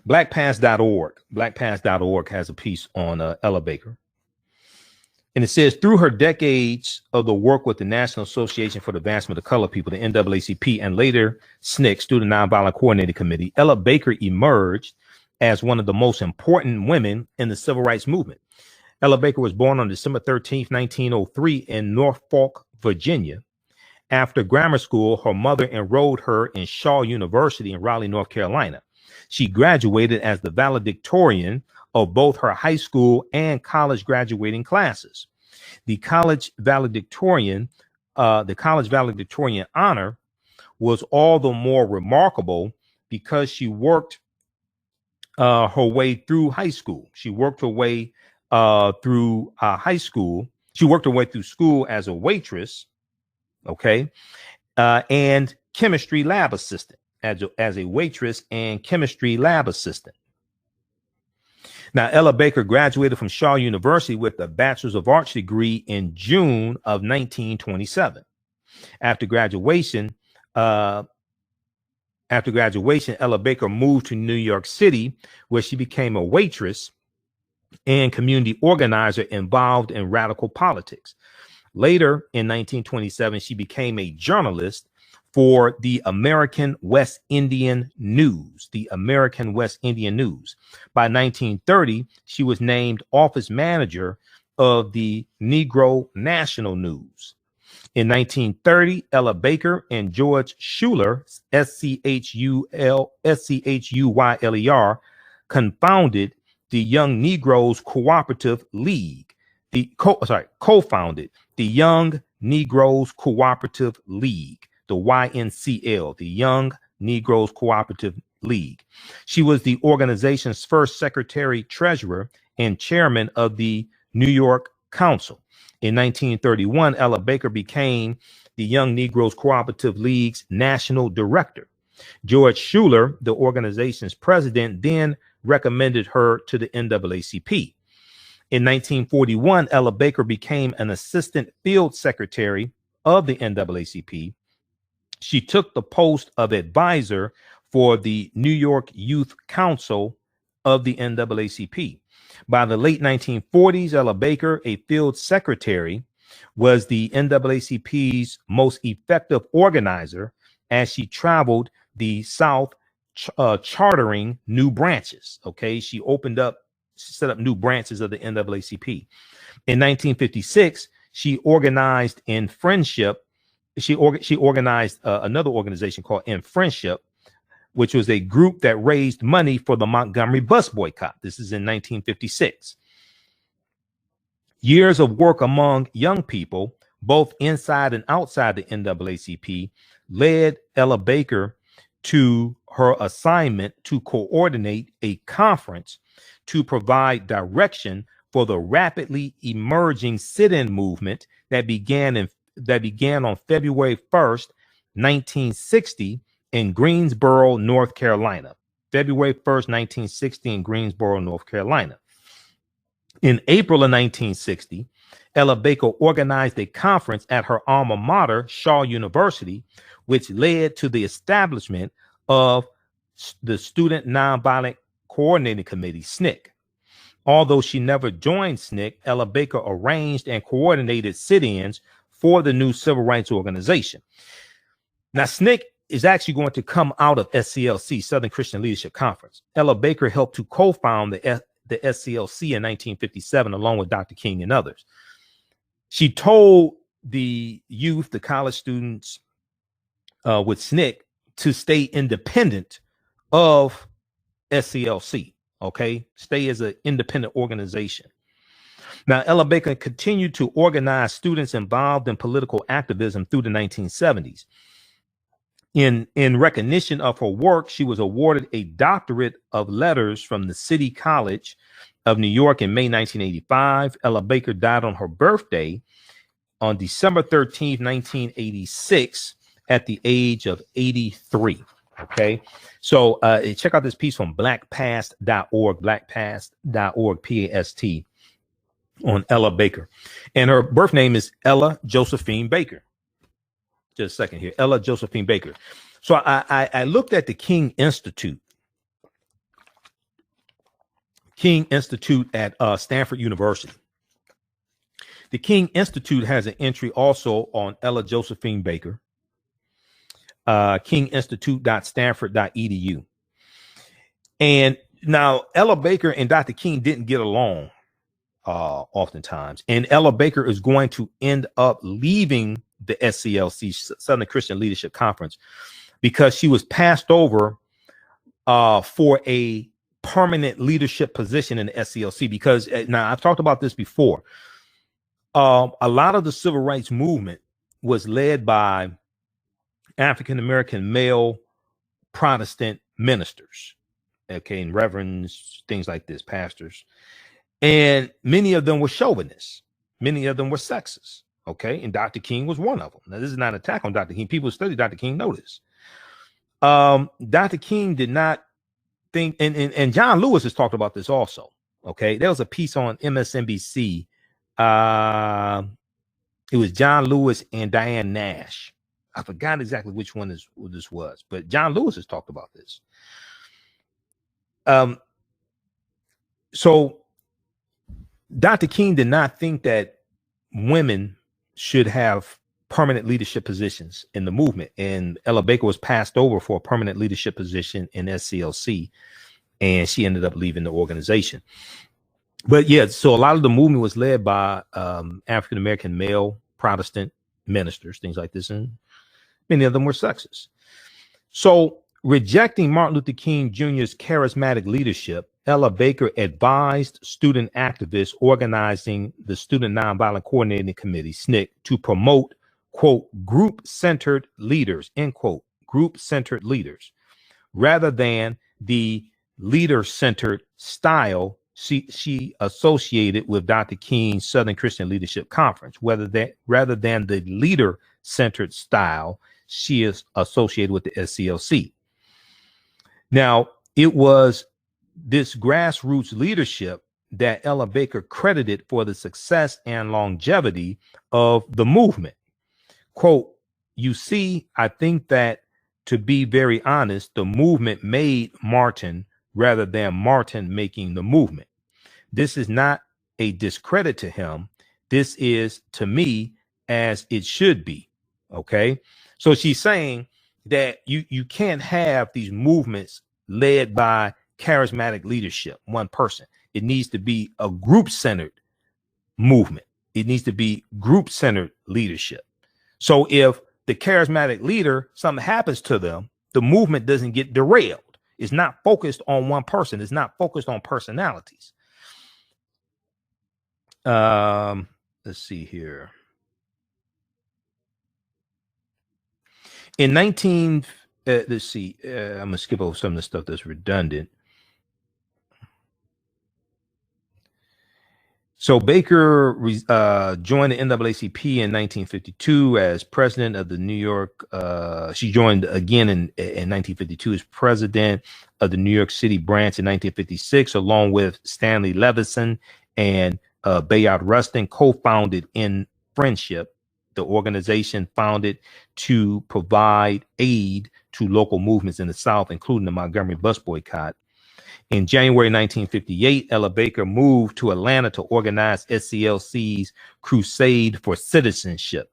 blackpast.org has a piece on Ella Baker. And it says, through her decades of the work with the National Association for the Advancement of Colored People, the NAACP, and later SNCC, Student Nonviolent Coordinating Committee, Ella Baker emerged as one of the most important women in the civil rights movement. Ella Baker was born on December 13th, 1903 in Norfolk, Virginia. After grammar school, her mother enrolled her in Shaw University in Raleigh, North Carolina. She graduated as the valedictorian of both her high school and college graduating classes. The college valedictorian honor was all the more remarkable because she worked her way through high school. She worked her way through high school. She worked her way through school as a waitress, okay, and chemistry lab assistant, as a waitress and chemistry lab assistant. Now, Ella Baker graduated from Shaw University with a Bachelor's of Arts degree in June of 1927. After graduation, Ella Baker moved to New York City, where she became a waitress and community organizer involved in radical politics. Later, in 1927, she became a journalist for the American West Indian News, By 1930, she was named office manager of the Negro National News. In 1930, Ella Baker and George Schuler, Schuyler, confounded the Young Negroes Cooperative League, co-founded the Young Negroes Cooperative League, the YNCL, the Young Negroes Cooperative League. She was the organization's first secretary treasurer and chairman of the New York Council. In 1931, Ella Baker became the Young Negroes Cooperative League's national director. George Schuler, the organization's president, then recommended her to the NAACP. In 1941, Ella Baker became an assistant field secretary of the NAACP. She took the post of advisor for the New York Youth Council of the NAACP. By the late 1940s, Ella Baker, a field secretary, was the NAACP's most effective organizer as she traveled the South, chartering new branches. Okay, she set up new branches of the NAACP. In 1956, she organized In Friendship. She organized another organization called In Friendship, which was a group that raised money for the Montgomery bus boycott. This is in 1956. Years of work among young people, both inside and outside the NAACP, led Ella Baker to her assignment to coordinate a conference to provide direction for the rapidly emerging sit-in movement that began on February 1st, 1960 in Greensboro, North Carolina. February 1st, 1960 in Greensboro, North Carolina. In April of 1960, Ella Baker organized a conference at her alma mater, Shaw University, which led to the establishment of the Student Nonviolent Coordinating Committee, SNCC. Although she never joined SNCC, Ella Baker arranged and coordinated sit-ins for the new civil rights organization. Now, SNCC is actually going to come out of SCLC, Southern Christian Leadership Conference. Ella Baker helped to co-found the SCLC in 1957, along with Dr. King and others. She told the youth, the college students with SNCC, to stay independent of SCLC. Okay, stay as an independent organization. Now, Ella Baker continued to organize students involved in political activism through the 1970s. In recognition of her work, she was awarded a doctorate of letters from the City College of New York in May 1985. Ella Baker died on her birthday on December 13th, 1986, at the age of 83. Okay, so check out this piece from blackpast.org, blackpast.org, PAST, on Ella Baker. And her birth name is Ella Josephine Baker. Just a second here. Ella Josephine Baker. So I looked at the King Institute. King Institute at Stanford University. The King Institute has an entry also on Ella Josephine Baker. kinginstitute.stanford.edu. And now Ella Baker and Dr. King didn't get along oftentimes. And Ella Baker is going to end up leaving the SCLC, Southern Christian Leadership Conference, because she was passed over for a permanent leadership position in the SCLC. Because now I've talked about this before. A lot of the civil rights movement was led by African-American male Protestant ministers, okay, and reverends, things like this, pastors. And many of them were chauvinists. Many of them were sexist, okay? And Dr. King was one of them. Now, this is not an attack on Dr. King. People who study Dr. King know this. Dr. King did not think, and John Lewis has talked about this also, okay? There was a piece on MSNBC. It was John Lewis and Diane Nash. I forgot exactly which one this was, but John Lewis has talked about this. So Dr. King did not think that women should have permanent leadership positions in the movement. And Ella Baker was passed over for a permanent leadership position in SCLC, and she ended up leaving the organization. But yeah, so a lot of the movement was led by African-American male Protestant ministers, things like this, and many of them were sexist. So rejecting Martin Luther King Jr.'s charismatic leadership, Ella Baker advised student activists organizing the Student Nonviolent Coordinating Committee, SNCC, to promote, quote, group-centered leaders, end quote, group-centered leaders, rather than the leader-centered style she associated with Dr. King's Southern Christian Leadership Conference, rather than the leader-centered style she is associated with the SCLC. Now, it was this grassroots leadership that Ella Baker credited for the success and longevity of the movement. Quote, you see, I think that, to be very honest, the movement made Martin rather than Martin making the movement. This is not a discredit to him. This is, to me, as it should be. Okay. So she's saying that you can't have these movements led by charismatic leadership, one person. It needs to be a group-centered movement. It needs to be group-centered leadership. So if the charismatic leader, something happens to them, the movement doesn't get derailed. It's not focused on one person. It's not focused on personalities. Let's see here. In 19, let's see, I'm going to skip over some of the stuff that's redundant. So Baker joined the NAACP in 1952 as president of the New York. She joined again in 1952 as president of the New York City branch in 1956, along with Stanley Levison and Bayard Rustin, co-founded in friendship. The organization founded to provide aid to local movements in the South, including the Montgomery bus boycott. In January 1958, Ella Baker moved to Atlanta to organize SCLC's Crusade for Citizenship,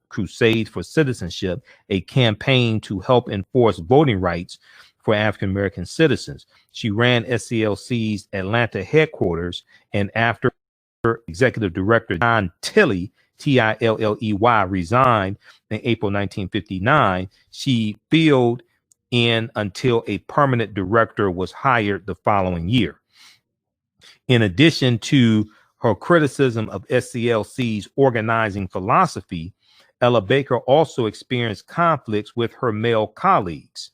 a campaign to help enforce voting rights for African-American citizens. She ran SCLC's Atlanta headquarters, and after executive director John Tilley, Tilley, resigned in April 1959, she filled in until a permanent director was hired the following year. In addition to her criticism of SCLC's organizing philosophy, Ella Baker also experienced conflicts with her male colleagues.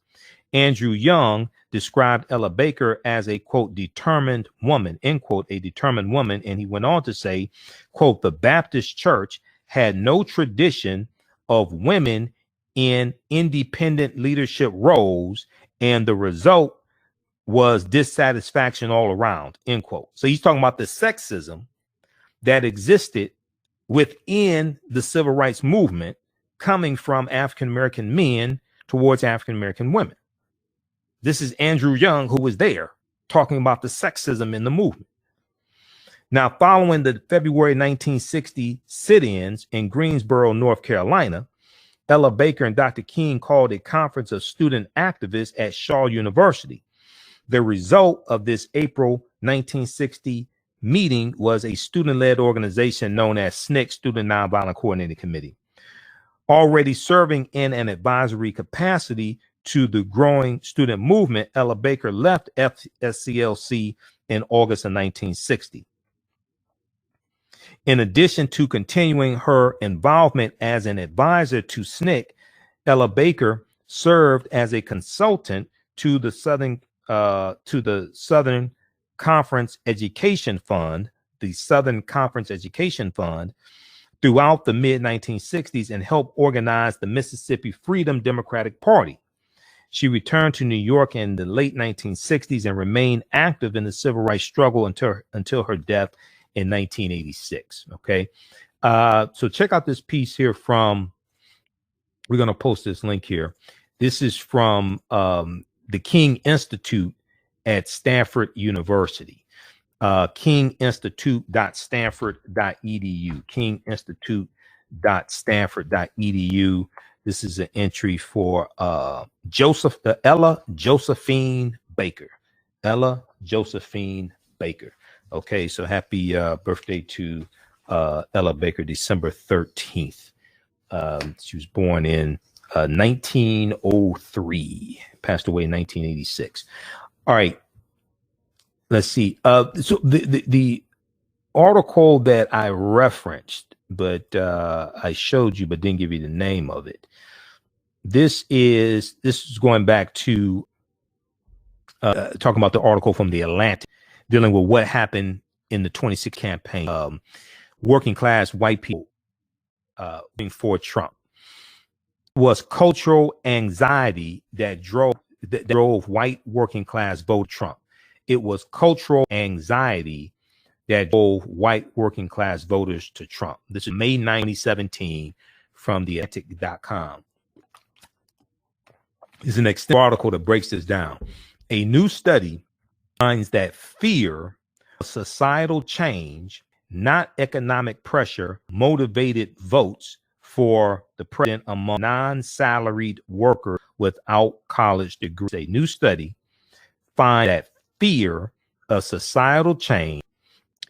Andrew Young described Ella Baker as a, quote, determined woman, end quote, a determined woman. And he went on to say, quote, the Baptist Church had no tradition of women in independent leadership roles, and the result was dissatisfaction all around, end quote. So he's talking about the sexism that existed within the civil rights movement coming from African-American men towards African-American women. This is Andrew Young, who was there talking about the sexism in the movement. Now, following the February 1960 sit-ins in Greensboro, North Carolina, Ella Baker and Dr. King called a conference of student activists at Shaw University. The result of this April 1960 meeting was a student-led organization known as SNCC, Student Nonviolent Coordinating Committee. Already serving in an advisory capacity to the growing student movement, Ella Baker left SCLC in August of 1960. In addition to continuing her involvement as an advisor to SNCC, Ella Baker served as a consultant to the Southern Conference Education Fund, throughout the mid-1960s and helped organize the Mississippi Freedom Democratic Party. She returned to New York in the late 1960s and remained active in the civil rights struggle until her death in 1986. Okay. So check out this piece here from, we're going to post this link here. This is from the King Institute at Stanford University. kinginstitute.stanford.edu. kinginstitute.stanford.edu. This is an entry for Ella Josephine Baker. Ella Josephine Baker. Okay, so happy birthday to Ella Baker, December 13th. She was born in 1903, passed away in 1986. All right, let's see. So the article that I referenced, but I showed you, but didn't give you the name of it. This is going back to talking about the article from The Atlantic, dealing with what happened in the 26 campaign. Working class white people for Trump. It was cultural anxiety that drove white working class vote Trump. It was cultural anxiety that drove white working class voters to Trump. This is May 2017 from TheAHNShow.com. This is an extensive article that breaks this down. A new study finds that fear of societal change not economic pressure, motivated votes for the president among non-salaried workers without college degrees. A new study finds that fear of societal change,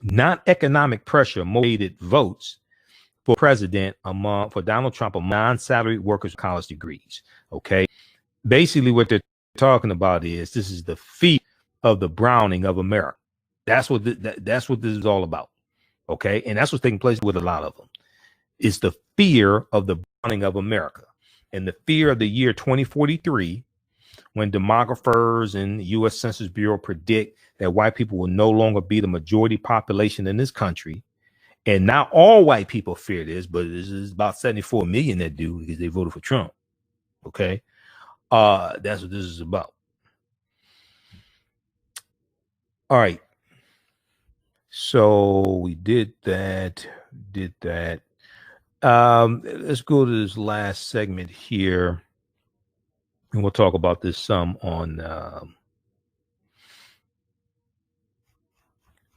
not economic pressure, motivated votes for president for Donald Trump among non-salaried workers with college degrees. Okay, basically what they're talking about is this is the fear of the browning of America. That's what that's what this is all about. Okay, and that's what's taking place with a lot of them. It's the fear of the browning of America, and the fear of the year 2043, when demographers and the U.S. Census Bureau predict that white people will no longer be the majority population in this country. And not all white people fear this, but this is about 74 million that do because they voted for Trump. Okay. That's what this is about. All right. So we did that. Let's go to this last segment here. And we'll talk about this some on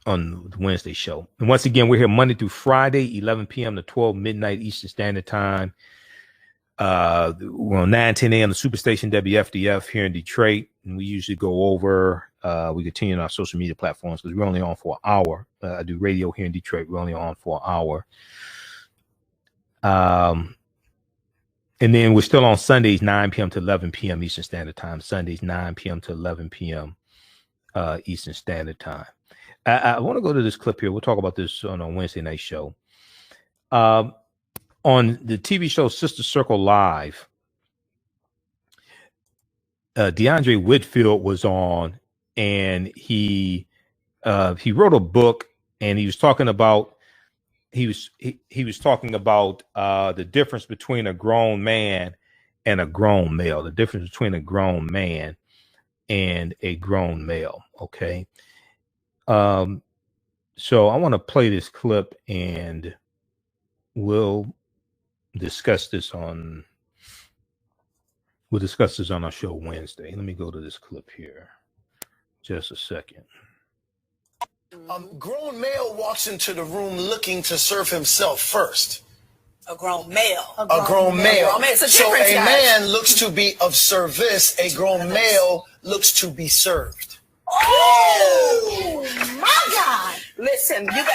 the Wednesday show. And once again, we're here Monday through Friday, 11 p.m. to 12 midnight Eastern Standard Time. We're on 9-10 a.m. the Superstation WFDF here in Detroit. And we usually go over, we continue on our social media platforms because we're only on for an hour. I do radio here in Detroit. We're only on for an hour. And then we're still on Sundays, 9 p.m. to 11 p.m. Eastern Standard Time. Sundays, 9 p.m. to 11 p.m. Eastern Standard Time. I want to go to this clip here. We'll talk about this on a Wednesday night show. On the TV show Sister Circle Live, DeAndre Whitfield was on, and he wrote a book, and he was talking about the difference between a grown man and a grown male. The difference between a grown man and a grown male. Okay. So I want to play this clip, and we'll discuss this on our show Wednesday. Let me go to this clip here. Just a second. A grown male walks into the room looking to serve himself first. A grown male. A grown male. So a man looks to be of service. A grown male looks to be served. Oh my God! Listen, you got.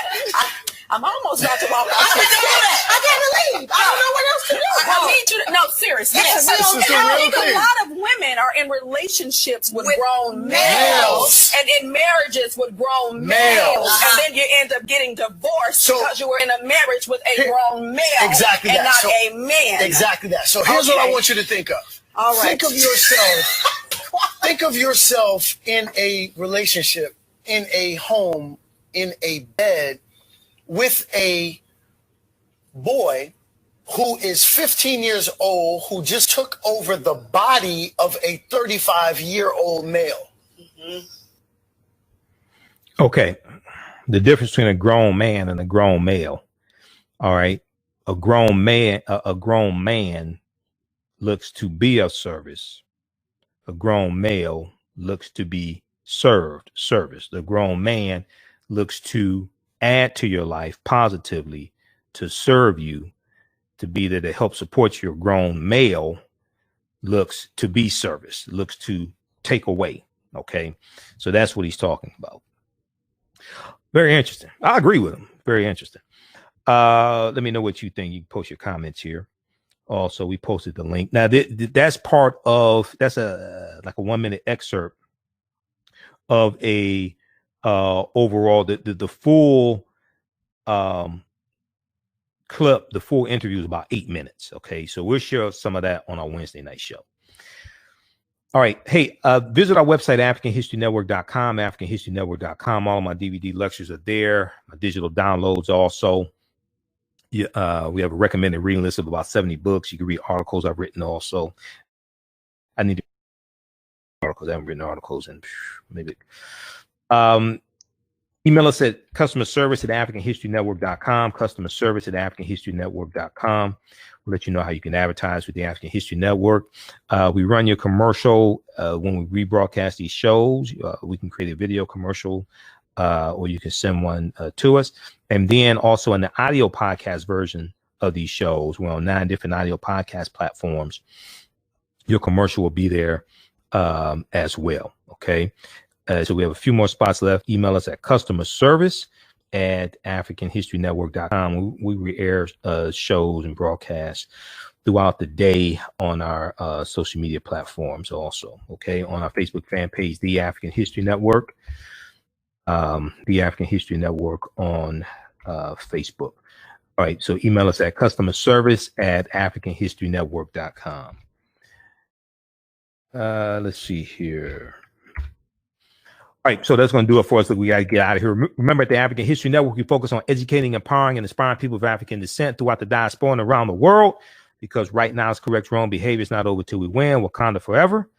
I'm almost about to walk out. I gotta leave. I don't know what else to do. I need you to. No, seriously. Yes, I think a lot of women are in relationships with grown males, and in marriages with grown males, and then you end up getting divorced because you were in a marriage with a grown male, exactly and that. not a man. Exactly that. So here's what I want you to think of. All right. Think of yourself. Think of yourself in a relationship, in a home, in a bed, with a boy who is 15 years old, who just took over the body of a 35-year-old male. Mm-hmm. Okay. The difference between a grown man and a grown male. All right. A grown man looks to be of service. A grown male looks to be served, service. The grown man looks to add to your life positively, to serve you, to be there to help support your grown male looks to be service, looks to take away. Okay. So that's what he's talking about. Very interesting. I agree with him. Very interesting. Let me know what you think. You can post your comments here. Also, we posted the link. Now that's part of, that's like a 1-minute excerpt of a overall the full clip. The full interview is about 8 minutes. Okay, so we'll share some of that on our Wednesday night show. All right. Hey, visit our website, AfricanHistoryNetwork.com, AfricanHistoryNetwork.com. All of my DVD lectures are there. My digital downloads also. We have a recommended reading list of about 70 books. You can read articles I've written also. I need to articles. I haven't written articles in maybe. Email us at customer service at AfricanHistoryNetwork.com, customer service at AfricanHistoryNetwork.com. We'll let you know how you can advertise with the African History Network. We run your commercial when we rebroadcast these shows. We can create a video commercial or you can send one to us. And then also in the audio podcast version of these shows, we're on 9 different audio podcast platforms. Your commercial will be there as well. Okay. So we have a few more spots left. Email us at customerservice@AfricanHistoryNetwork.com. We re-air shows and broadcasts throughout the day on our social media platforms also. Okay. On our Facebook fan page, The African History Network, The African History Network on Facebook. All right. So email us at customerservice@AfricanHistoryNetwork.com. Let's see here. All right, so that's going to do it for us. We got to get out of here. Remember, at the African History Network, we focus on educating, empowering, and inspiring people of African descent throughout the diaspora and around the world. Because right now, it's correct wrong behavior is not over till we win. Wakanda forever.